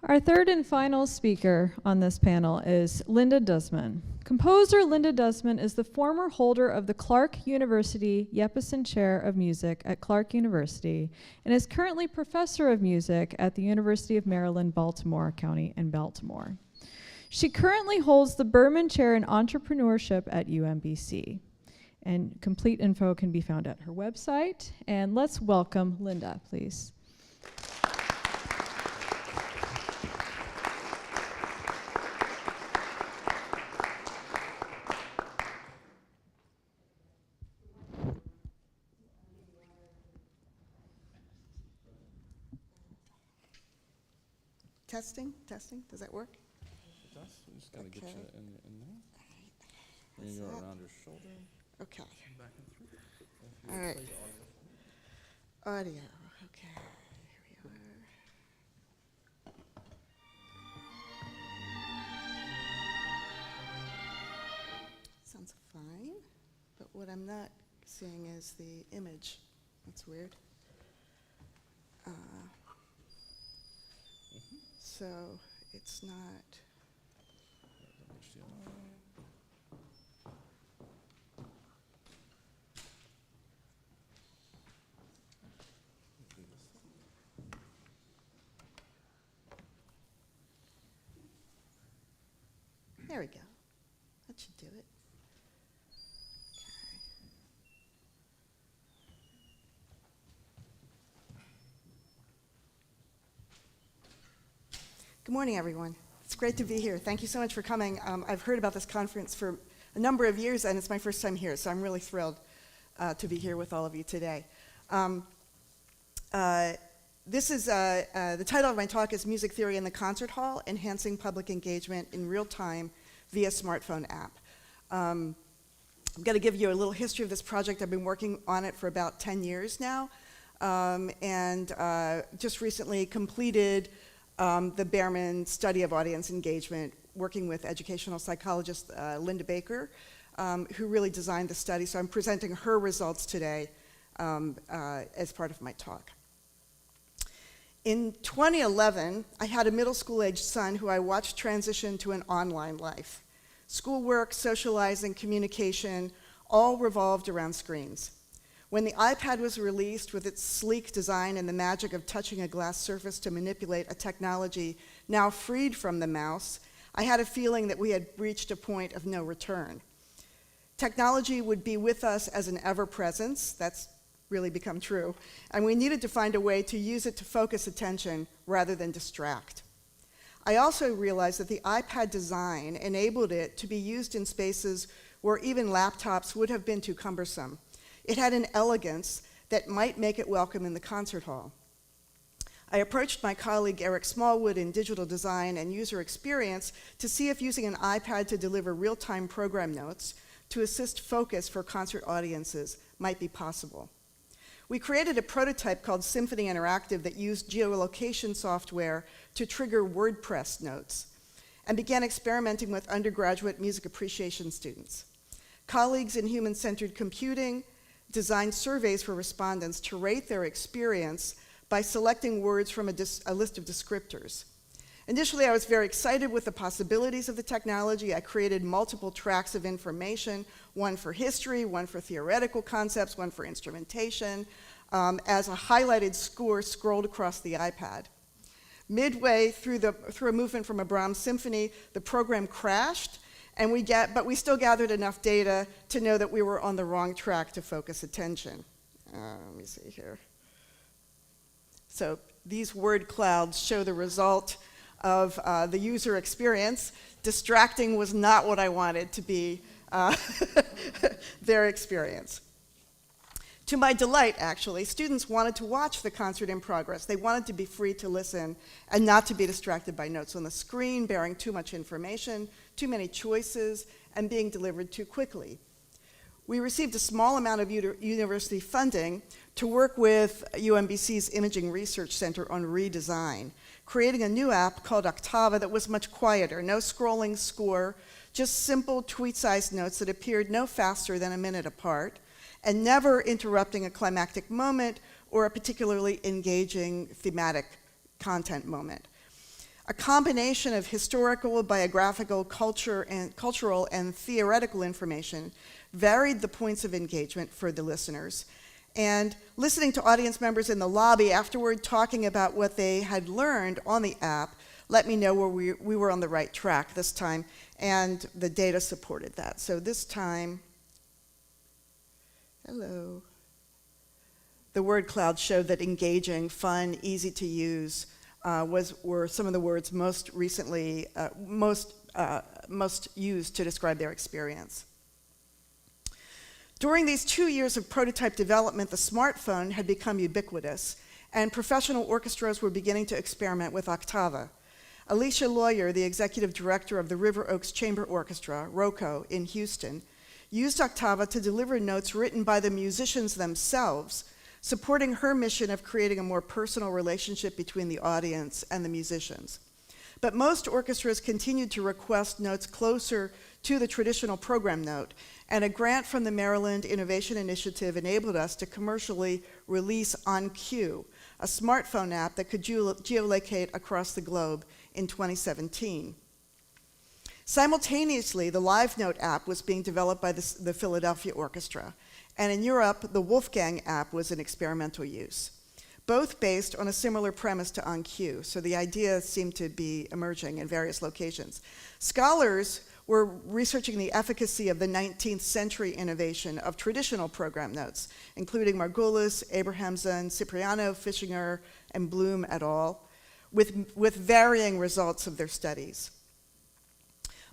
Our third and final speaker on this panel is Linda Dusman. Composer Linda Dusman is the former holder of the Clark University Yepesen Chair of Music at Clark University and is currently professor of music at the University of Maryland, Baltimore County in Baltimore. She currently holds the Berman Chair in Entrepreneurship at UMBC. And complete info can be found at her website. And let's welcome Linda, please. Testing, does that work? It does. We just gotta get you in there. Bring you around your shoulder. Okay. Back and through. All right. Audio. Okay. Here we what I'm not seeing is the image. That's weird. So it's not. There we go. That should do it. Good morning, everyone. It's great to be here. Thank you so much for coming. I've heard about this conference for a number of years, and it's my first time here, so I'm really thrilled to be here with all of you today. This is the title of my talk is Music Theory in the Concert Hall: Enhancing Public Engagement in Real Time via Smartphone App. I'm going to give you a little history of this project. I've been working on it for about 10 years now, and just recently completed the Behrman study of audience engagement, working with educational psychologist Linda Baker, who really designed the study. So I'm presenting her results today as part of my talk. In 2011, I had a middle school-aged son who I watched transition to an online life. Schoolwork, socializing, communication, all revolved around screens. When the iPad was released with its sleek design and the magic of touching a glass surface to manipulate a technology now freed from the mouse, I had a feeling that we had reached a point of no return. Technology would be with us as an ever-presence. That's really become true. And we needed to find a way to use it to focus attention rather than distract. I also realized that the iPad design enabled it to be used in spaces where even laptops would have been too cumbersome. It had an elegance that might make it welcome in the concert hall. I approached my colleague Eric Smallwood in digital design and user experience to see if using an iPad to deliver real-time program notes to assist focus for concert audiences might be possible. We created a prototype called Symphony Interactive that used geolocation software to trigger WordPress notes and began experimenting with undergraduate music appreciation students. Colleagues in human-centered computing designed surveys for respondents to rate their experience by selecting words from a list of descriptors. Initially, I was very excited with the possibilities of the technology. I created multiple tracks of information, one for history, one for theoretical concepts, one for instrumentation, as a highlighted score scrolled across the iPad. Midway through a movement from a Brahms symphony, the program crashed, but we still gathered enough data to know that we were on the wrong track to focus attention. Let me see here. So these word clouds show the result of the user experience. Distracting was not what I wanted to be their experience. To my delight, actually, students wanted to watch the concert in progress. They wanted to be free to listen and not to be distracted by notes on the screen, bearing too much information, too many choices, and being delivered too quickly. We received a small amount of university funding to work with UMBC's Imaging Research Center on redesign, creating a new app called Octava that was much quieter, no scrolling score, just simple tweet-sized notes that appeared no faster than a minute apart, and never interrupting a climactic moment or a particularly engaging thematic content moment. A combination of historical, biographical, cultural, and theoretical information varied the points of engagement for the listeners. And listening to audience members in the lobby afterward talking about what they had learned on the app let me know where we were on the right track this time, and the data supported that. So this time, hello. The word cloud showed that engaging, fun, easy to use were some of the words most recently, most used to describe their experience. During these 2 years of prototype development, the smartphone had become ubiquitous, and professional orchestras were beginning to experiment with Octava. Alicia Lawyer, the executive director of the River Oaks Chamber Orchestra, ROCO, in Houston, used Octava to deliver notes written by the musicians themselves, supporting her mission of creating a more personal relationship between the audience and the musicians. But most orchestras continued to request notes closer to the traditional program note, and a grant from the Maryland Innovation Initiative enabled us to commercially release On Cue, a smartphone app that could geolocate across the globe in 2017. Simultaneously, the Live Note app was being developed by the Philadelphia Orchestra, and in Europe, the Wolfgang app was in experimental use, both based on a similar premise to On Cue, so the idea seemed to be emerging in various locations. Scholars were researching the efficacy of the 19th century innovation of traditional program notes, including Margulis, Abrahamson, Cipriano, Fischinger, and Bloom et al., with varying results of their studies.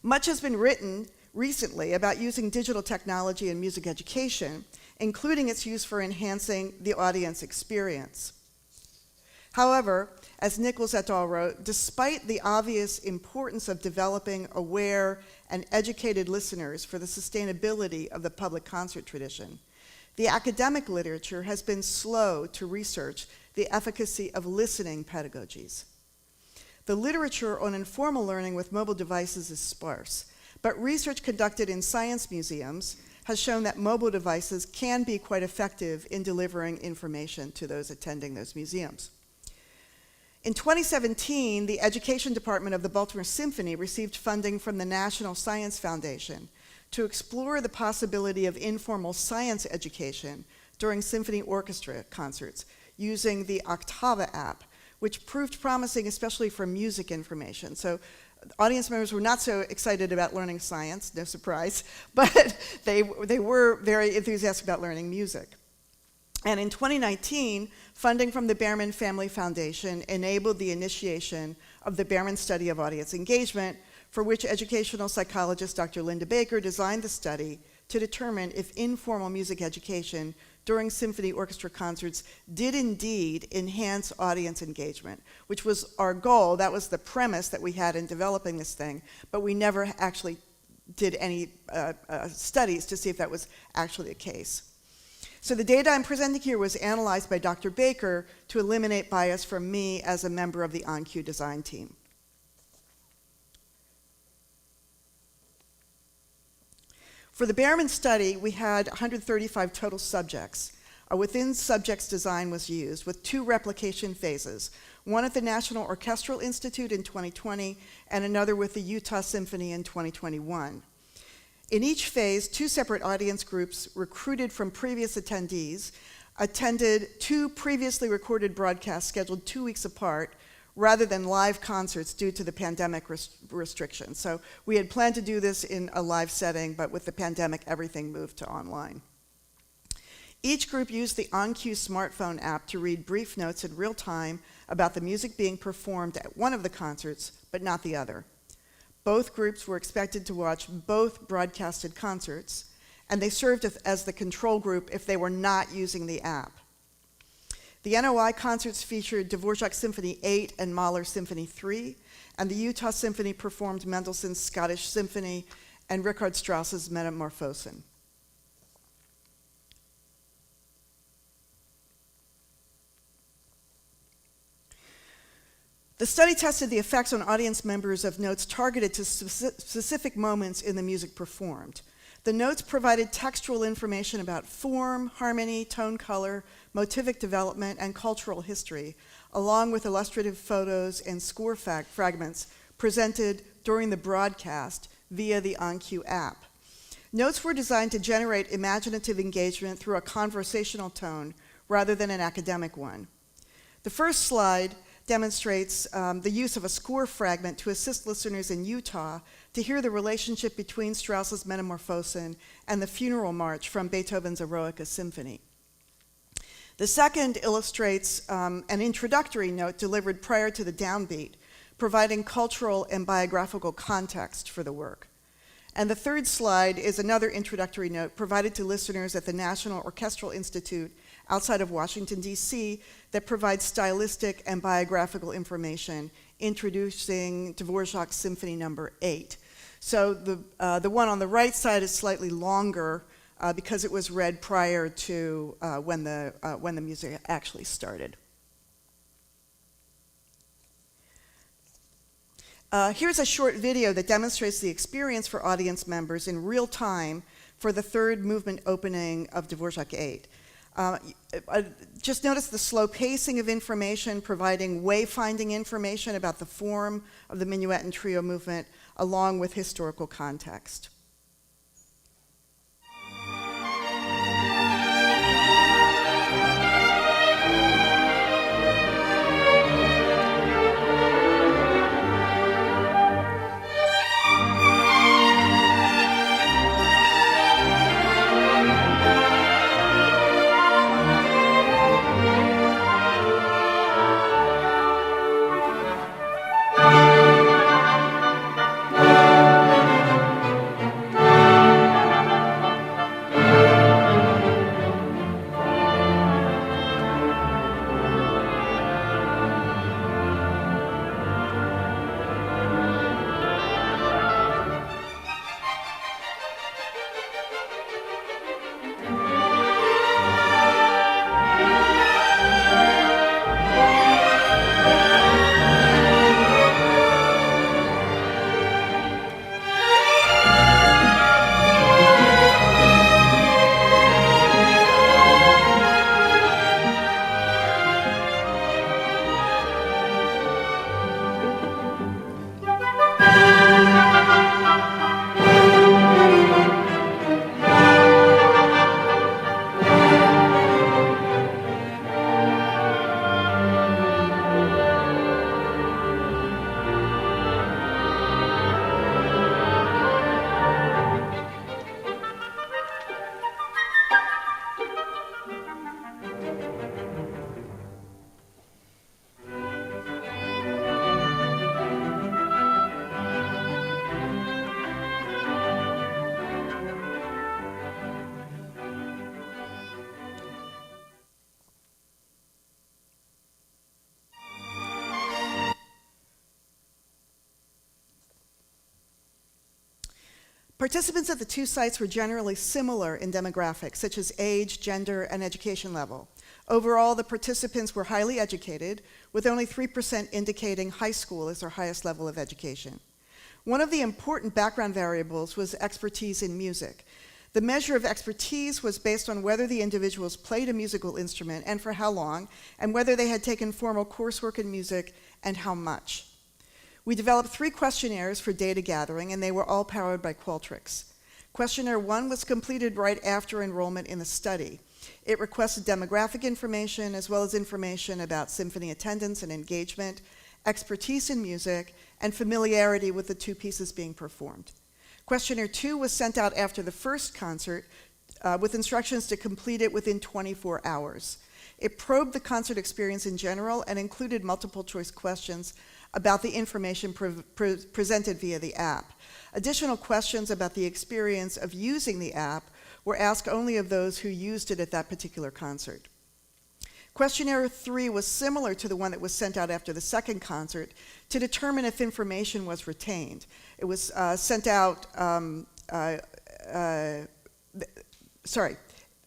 Much has been written recently about using digital technology in music education, including its use for enhancing the audience experience. However, as Nichols et al. Wrote, despite the obvious importance of developing aware and educated listeners for the sustainability of the public concert tradition, the academic literature has been slow to research the efficacy of listening pedagogies. The literature on informal learning with mobile devices is sparse, but research conducted in science museums has shown that mobile devices can be quite effective in delivering information to those attending those museums. In 2017, the Education Department of the Baltimore Symphony received funding from the National Science Foundation to explore the possibility of informal science education during symphony orchestra concerts using the Octava app, which proved promising especially for music information. So audience members were not so excited about learning science, no surprise, but they were very enthusiastic about learning music. And in 2019, funding from the Behrman Family Foundation enabled the initiation of the Behrman Study of Audience Engagement, for which educational psychologist Dr. Linda Baker designed the study to determine if informal music education during symphony orchestra concerts did indeed enhance audience engagement, which was our goal. That was the premise that we had in developing this thing, but we never actually did any studies to see if that was actually the case. So the data I'm presenting here was analyzed by Dr. Baker to eliminate bias from me as a member of the On Cue design team. For the Behrman study, we had 135 total subjects. A within subjects design was used with 2 replication phases, one at the National Orchestral Institute in 2020 and another with the Utah Symphony in 2021. In each phase, 2 separate audience groups recruited from previous attendees attended 2 previously recorded broadcasts scheduled 2 weeks apart rather than live concerts due to the pandemic restrictions. So we had planned to do this in a live setting, but with the pandemic, everything moved to online. Each group used the On Cue smartphone app to read brief notes in real time about the music being performed at one of the concerts, but not the other. Both groups were expected to watch both broadcasted concerts, and they served as the control group if they were not using the app. The NOI concerts featured Dvorak Symphony 8 and Mahler Symphony 3, and the Utah Symphony performed Mendelssohn's Scottish Symphony and Richard Strauss's Metamorphosen. The study tested the effects on audience members of notes targeted to specific moments in the music performed. The notes provided textual information about form, harmony, tone color, motivic development, and cultural history, along with illustrative photos and score fragments presented during the broadcast via the On Cue app. Notes were designed to generate imaginative engagement through a conversational tone rather than an academic one. The first slide demonstrates the use of a score fragment to assist listeners in Utah to hear the relationship between Strauss's Metamorphosen and the funeral march from Beethoven's Eroica Symphony. The second illustrates an introductory note delivered prior to the downbeat, providing cultural and biographical context for the work. And the third slide is another introductory note provided to listeners at the National Orchestral Institute outside of Washington, D.C., that provides stylistic and biographical information introducing Dvorak's Symphony No. 8. So the one on the right side is slightly longer because it was read prior to when the music actually started. Here's a short video that demonstrates the experience for audience members in real time for the third movement opening of Dvorak 8. Just notice the slow pacing of information, providing wayfinding information about the form of the minuet and trio movement, along with historical context. Participants at the two sites were generally similar in demographics, such as age, gender, and education level. Overall, the participants were highly educated, with only 3% indicating high school as their highest level of education. One of the important background variables was expertise in music. The measure of expertise was based on whether the individuals played a musical instrument and for how long, and whether they had taken formal coursework in music and how much. We developed 3 questionnaires for data gathering, and they were all powered by Qualtrics. Questionnaire 1 was completed right after enrollment in the study. It requested demographic information as well as information about symphony attendance and engagement, expertise in music, and familiarity with the 2 pieces being performed. Questionnaire 2 was sent out after the first concert with instructions to complete it within 24 hours. It probed the concert experience in general and included multiple choice questions about the information presented via the app. Additional questions about the experience of using the app were asked only of those who used it at that particular concert. Questionnaire 3 was similar to the one that was sent out after the second concert to determine if information was retained. It was sent out,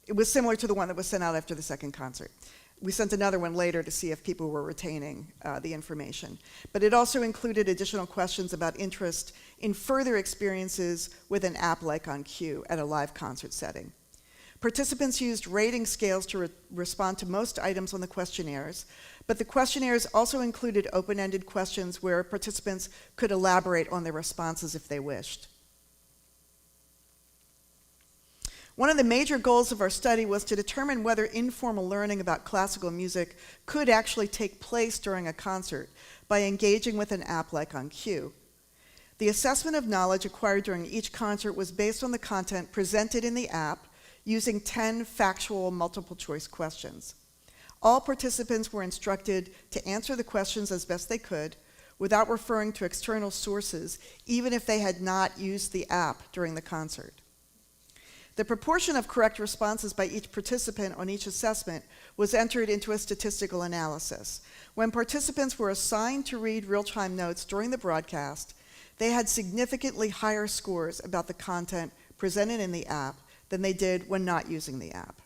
it was similar to the one that was sent out after the second concert. We sent another one later to see if people were retaining the information. But it also included additional questions about interest in further experiences with an app like On Cue at a live concert setting. Participants used rating scales to respond to most items on the questionnaires, but the questionnaires also included open-ended questions where participants could elaborate on their responses if they wished. One of the major goals of our study was to determine whether informal learning about classical music could actually take place during a concert by engaging with an app like On Cue. The assessment of knowledge acquired during each concert was based on the content presented in the app using 10 factual multiple choice questions. All participants were instructed to answer the questions as best they could without referring to external sources, even if they had not used the app during the concert. The proportion of correct responses by each participant on each assessment was entered into a statistical analysis. When participants were assigned to read real-time notes during the broadcast, they had significantly higher scores about the content presented in the app than they did when not using the app.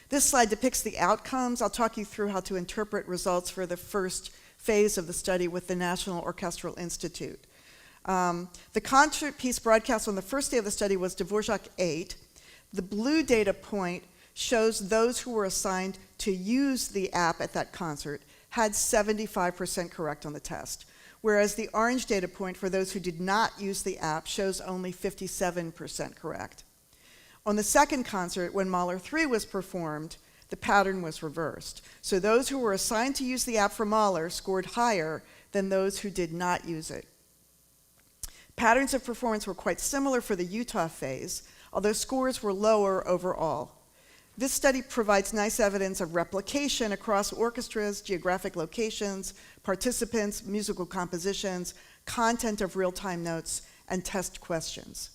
This slide depicts the outcomes. I'll talk you through how to interpret results for the first phase of the study with the National Orchestral Institute. The concert piece broadcast on the first day of the study was Dvorak 8. The blue data point shows those who were assigned to use the app at that concert had 75% correct on the test, whereas the orange data point for those who did not use the app shows only 57% correct. On the second concert, when Mahler 3 was performed, the pattern was reversed. So those who were assigned to use the app for Mahler scored higher than those who did not use it. Patterns of performance were quite similar for the Utah phase, although scores were lower overall. This study provides nice evidence of replication across orchestras, geographic locations, participants, musical compositions, content of real-time notes, and test questions.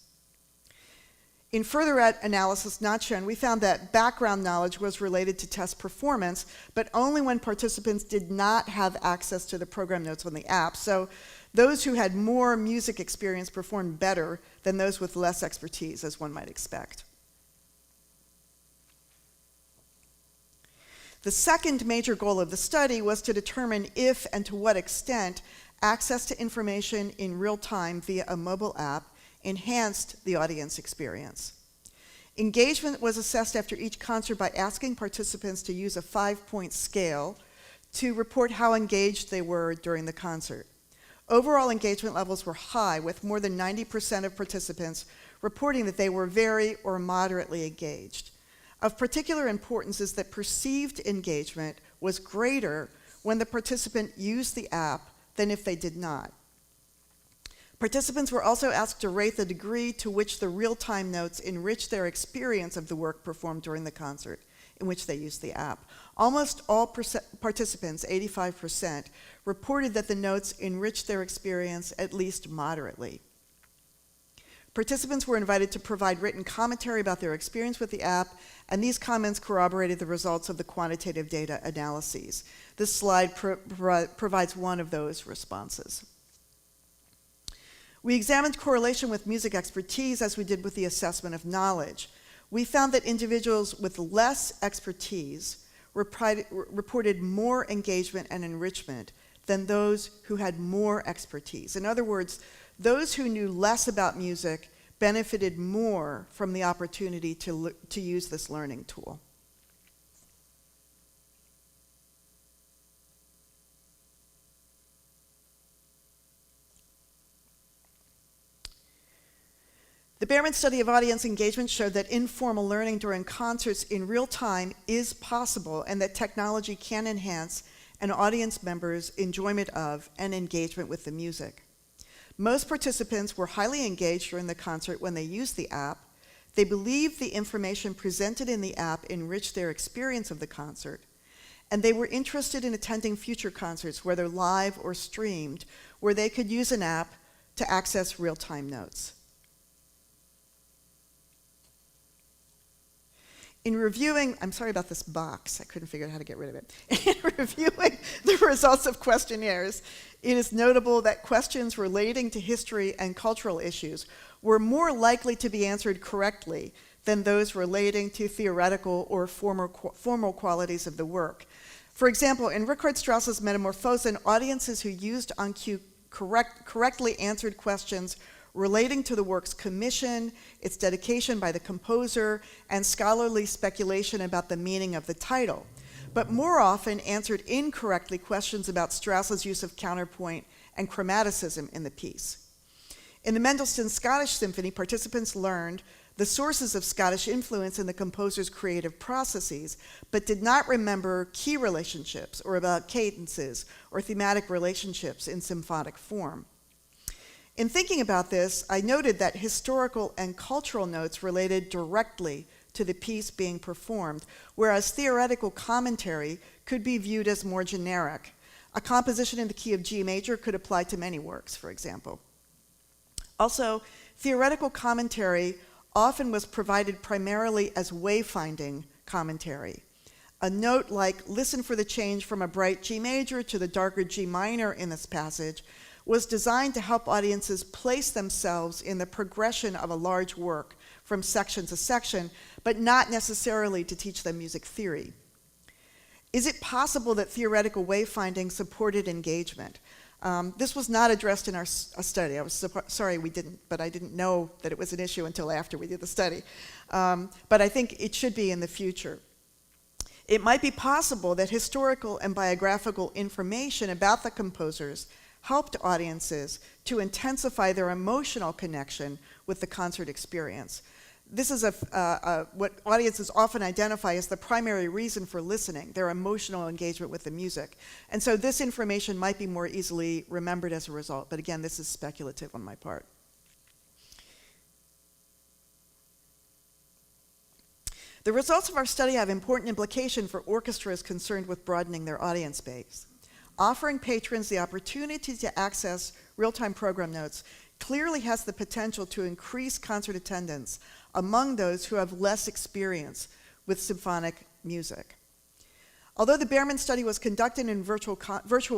In further analysis not shown, we found that background knowledge was related to test performance, but only when participants did not have access to the program notes on the app. So those who had more music experience performed better than those with less expertise, as one might expect. The second major goal of the study was to determine if and to what extent access to information in real time via a mobile app enhanced the audience experience. Engagement was assessed after each concert by asking participants to use a 5-point scale to report how engaged they were during the concert. Overall engagement levels were high, with more than 90% of participants reporting that they were very or moderately engaged. Of particular importance is that perceived engagement was greater when the participant used the app than if they did not. Participants were also asked to rate the degree to which the real-time notes enriched their experience of the work performed during the concert in which they used the app. Almost all participants, 85%, reported that the notes enriched their experience at least moderately. Participants were invited to provide written commentary about their experience with the app, and these comments corroborated the results of the quantitative data analyses. This slide provides one of those responses. We examined correlation with music expertise as we did with the assessment of knowledge. We found that individuals with less expertise reported more engagement and enrichment than those who had more expertise. In other words, those who knew less about music benefited more from the opportunity to use this learning tool. The Behrman study of audience engagement showed that informal learning during concerts in real time is possible, and that technology can enhance an audience member's enjoyment of and engagement with the music. Most participants were highly engaged during the concert when they used the app. They believed the information presented in the app enriched their experience of the concert, and they were interested in attending future concerts, whether live or streamed, where they could use an app to access real-time notes. In reviewing, I'm sorry about this box, I couldn't figure out how to get rid of it. In reviewing the results of questionnaires, it is notable that questions relating to history and cultural issues were more likely to be answered correctly than those relating to theoretical or formal qualities of the work. For example, in Richard Strauss's Metamorphosen, audiences who used On Cue correctly answered questions relating to the work's commission, its dedication by the composer, and scholarly speculation about the meaning of the title, but more often answered incorrectly questions about Strauss's use of counterpoint and chromaticism in the piece. In the Mendelssohn Scottish Symphony, participants learned the sources of Scottish influence in the composer's creative processes, but did not remember key relationships or about cadences or thematic relationships in symphonic form. In thinking about this, I noted that historical and cultural notes related directly to the piece being performed, whereas theoretical commentary could be viewed as more generic. A composition in the key of G major could apply to many works, for example. Also, theoretical commentary often was provided primarily as wayfinding commentary. A note like, listen for the change from a bright G major to the darker G minor in this passage, was designed to help audiences place themselves in the progression of a large work from section to section, but not necessarily to teach them music theory. Is it possible that theoretical wayfinding supported engagement? This was not addressed in our study. I was sorry we didn't, but I didn't know that it was an issue until after we did the study. But I think it should be in the future. It might be possible that historical and biographical information about the composers helped audiences to intensify their emotional connection with the concert experience. This is what audiences often identify as the primary reason for listening, their emotional engagement with the music. And so this information might be more easily remembered as a result, but again, this is speculative on my part. The results of our study have important implication for orchestras concerned with broadening their audience base. Offering patrons the opportunity to access real-time program notes clearly has the potential to increase concert attendance among those who have less experience with symphonic music. Although the Behrman study was conducted in virtual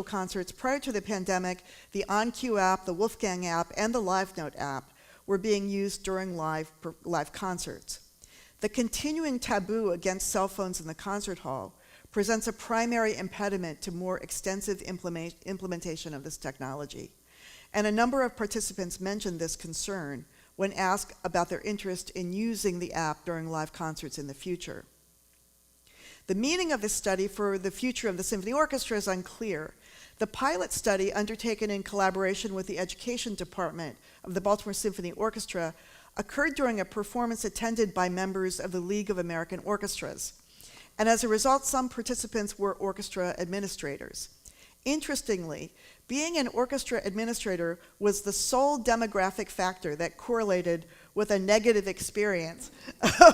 concerts prior to the pandemic, the OnCue app, the Wolfgang app, and the LiveNote app were being used during live concerts. The continuing taboo against cell phones in the concert hall presents a primary impediment to more extensive implementation of this technology. And a number of participants mentioned this concern when asked about their interest in using the app during live concerts in the future. The meaning of this study for the future of the symphony orchestra is unclear. The pilot study, undertaken in collaboration with the education department of the Baltimore Symphony Orchestra, occurred during a performance attended by members of the League of American Orchestras. And as a result, some participants were orchestra administrators. Interestingly, being an orchestra administrator was the sole demographic factor that correlated with a negative experience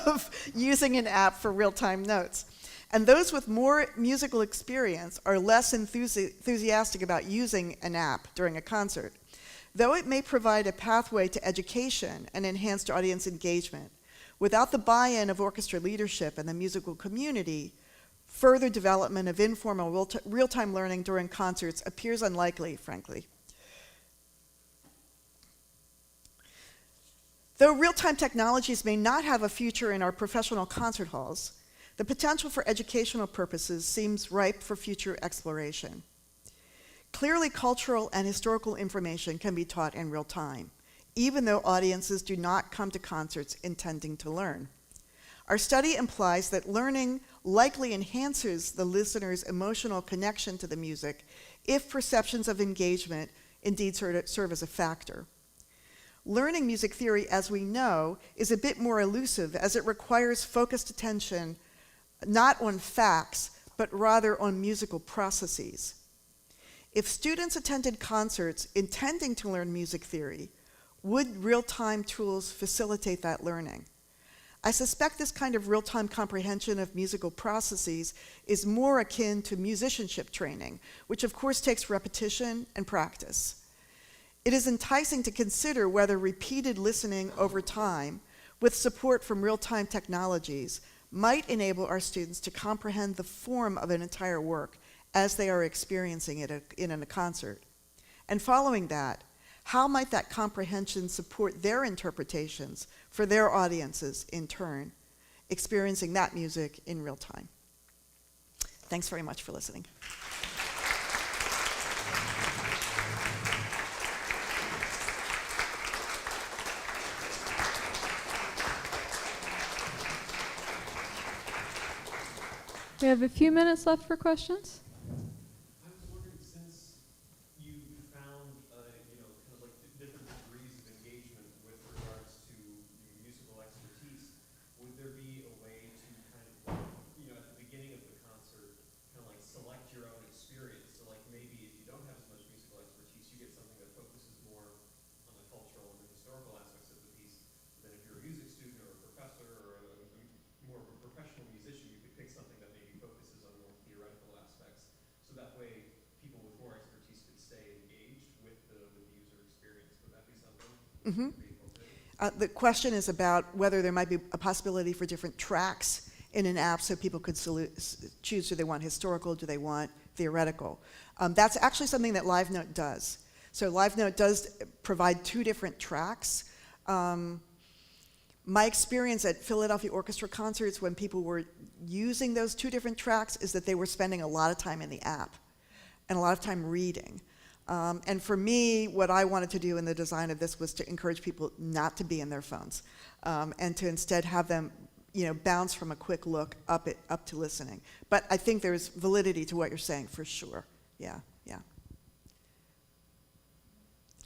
of using an app for real-time notes. And those with more musical experience are less enthusiastic about using an app during a concert. Though it may provide a pathway to education and enhanced audience engagement, without the buy-in of orchestra leadership and the musical community, further development of informal real-time learning during concerts appears unlikely, frankly. Though real-time technologies may not have a future in our professional concert halls, the potential for educational purposes seems ripe for future exploration. Clearly, cultural and historical information can be taught in real time, even though audiences do not come to concerts intending to learn. Our study implies that learning likely enhances the listener's emotional connection to the music if perceptions of engagement indeed serve as a factor. Learning music theory, as we know, is a bit more elusive as it requires focused attention not on facts, but rather on musical processes. If students attended concerts intending to learn music theory, would real-time tools facilitate that learning? I suspect this kind of real-time comprehension of musical processes is more akin to musicianship training, which of course takes repetition and practice. It is enticing to consider whether repeated listening over time, with support from real-time technologies, might enable our students to comprehend the form of an entire work as they are experiencing it in a concert. And following that, how might that comprehension support their interpretations for their audiences in turn, experiencing that music in real time? Thanks very much for listening. We have a few minutes left for questions. The question is about whether there might be a possibility for different tracks in an app so people could choose, do they want historical, do they want theoretical. That's actually something that LiveNote does. So LiveNote does provide two different tracks. my experience at Philadelphia Orchestra concerts when people were using those two different tracks is that they were spending a lot of time in the app and a lot of time reading. And for me, what I wanted to do in the design of this was to encourage people not to be in their phones and to instead have them, bounce from a quick look up to listening. But I think there's validity to what you're saying for sure. Yeah.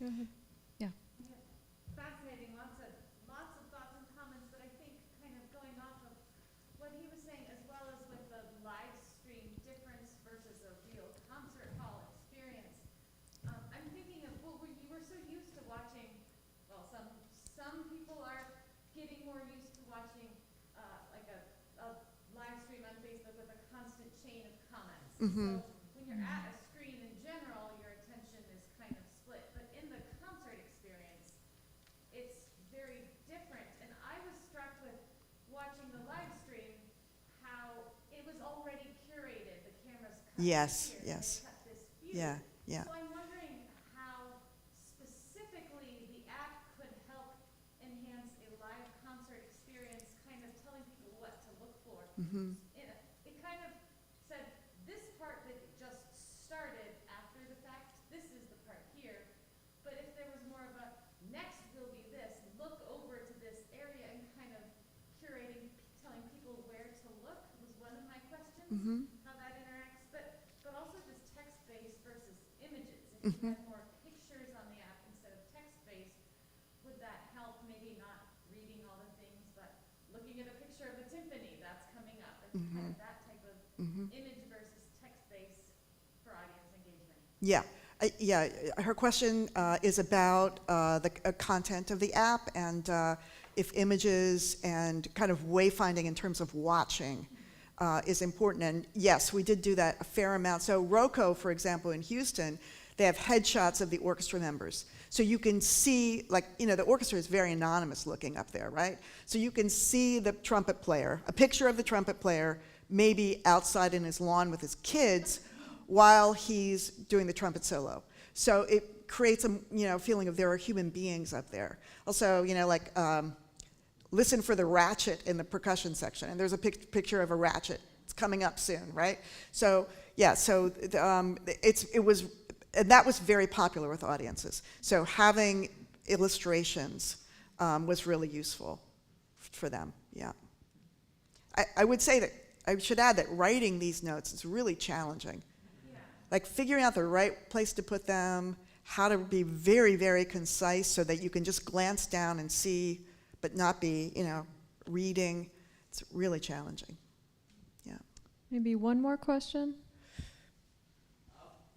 Go ahead. Yeah. Fascinating, lots of thoughts and comments, but I think kind of going off of what he was saying, as well as with the live stream difference versus a real concert hall experience. I'm thinking of, you were so used to watching, well, some people are getting more used to watching like a live stream on Facebook with a constant chain of comments. Mm-hmm. So when you're at a screen in general, your attention is kind of split. But in the concert experience, it's very different. And I was struck with watching the live stream, how it was already curated. The cameras cut Yes, here, yes. they cut this view. Yeah. So I'm wondering how specifically the app could help enhance a live concert experience, kind of telling people what to look for. Mm-hmm. It kind of said, this part that just started after the fact, this is the part here. But if there was more of a, next will be this, look over to this area, and kind of curating, telling people where to look was one of my questions, Mm-hmm. how that interacts. But also just text-based versus images. If you had more pictures on the app instead of text-based, would that help maybe not reading all the things, but looking at a picture of a timpani that's coming up, and kind of that type of image versus text-based for audience engagement? Her question is about the content of the app and if images and kind of wayfinding in terms of watching is important. And yes, we did do that a fair amount. So ROCO, for example, in Houston, they have headshots of the orchestra members. So you can see, the orchestra is very anonymous looking up there, right? So you can see the trumpet player, a picture of the trumpet player, maybe outside in his lawn with his kids while he's doing the trumpet solo. So it creates a feeling of there are human beings up there. Also, listen for the ratchet in the percussion section, and there's a picture of a ratchet. It's coming up soon, right? So and that was very popular with audiences. So having illustrations was really useful for them. Yeah. I would say that I should add that writing these notes is really challenging. Like figuring out the right place to put them, how to be very, very concise so that you can just glance down and see, but not be, reading. It's really challenging. Yeah. Maybe one more question?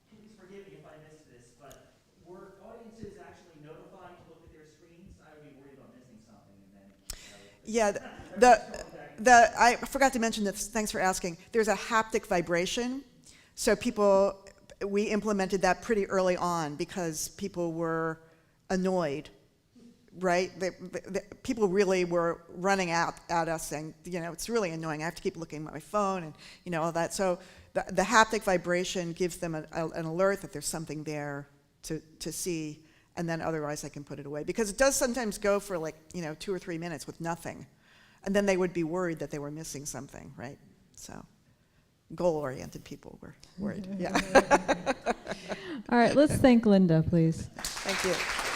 Please forgive me if I missed this, but were audiences actually notified to look at their screens? I would be worried about missing something and then... I forgot to mention this, thanks for asking. There's a haptic vibration. So we implemented that pretty early on because people were annoyed, right? People really were running out at us saying, it's really annoying. I have to keep looking at my phone and, all that. So the haptic vibration gives them an alert that there's something there to see, and then otherwise I can put it away. Because it does sometimes go for 2 or 3 minutes with nothing. And then they would be worried that they were missing something, right? So goal-oriented people were worried. Yeah. All right, let's thank Linda, please. Thank you.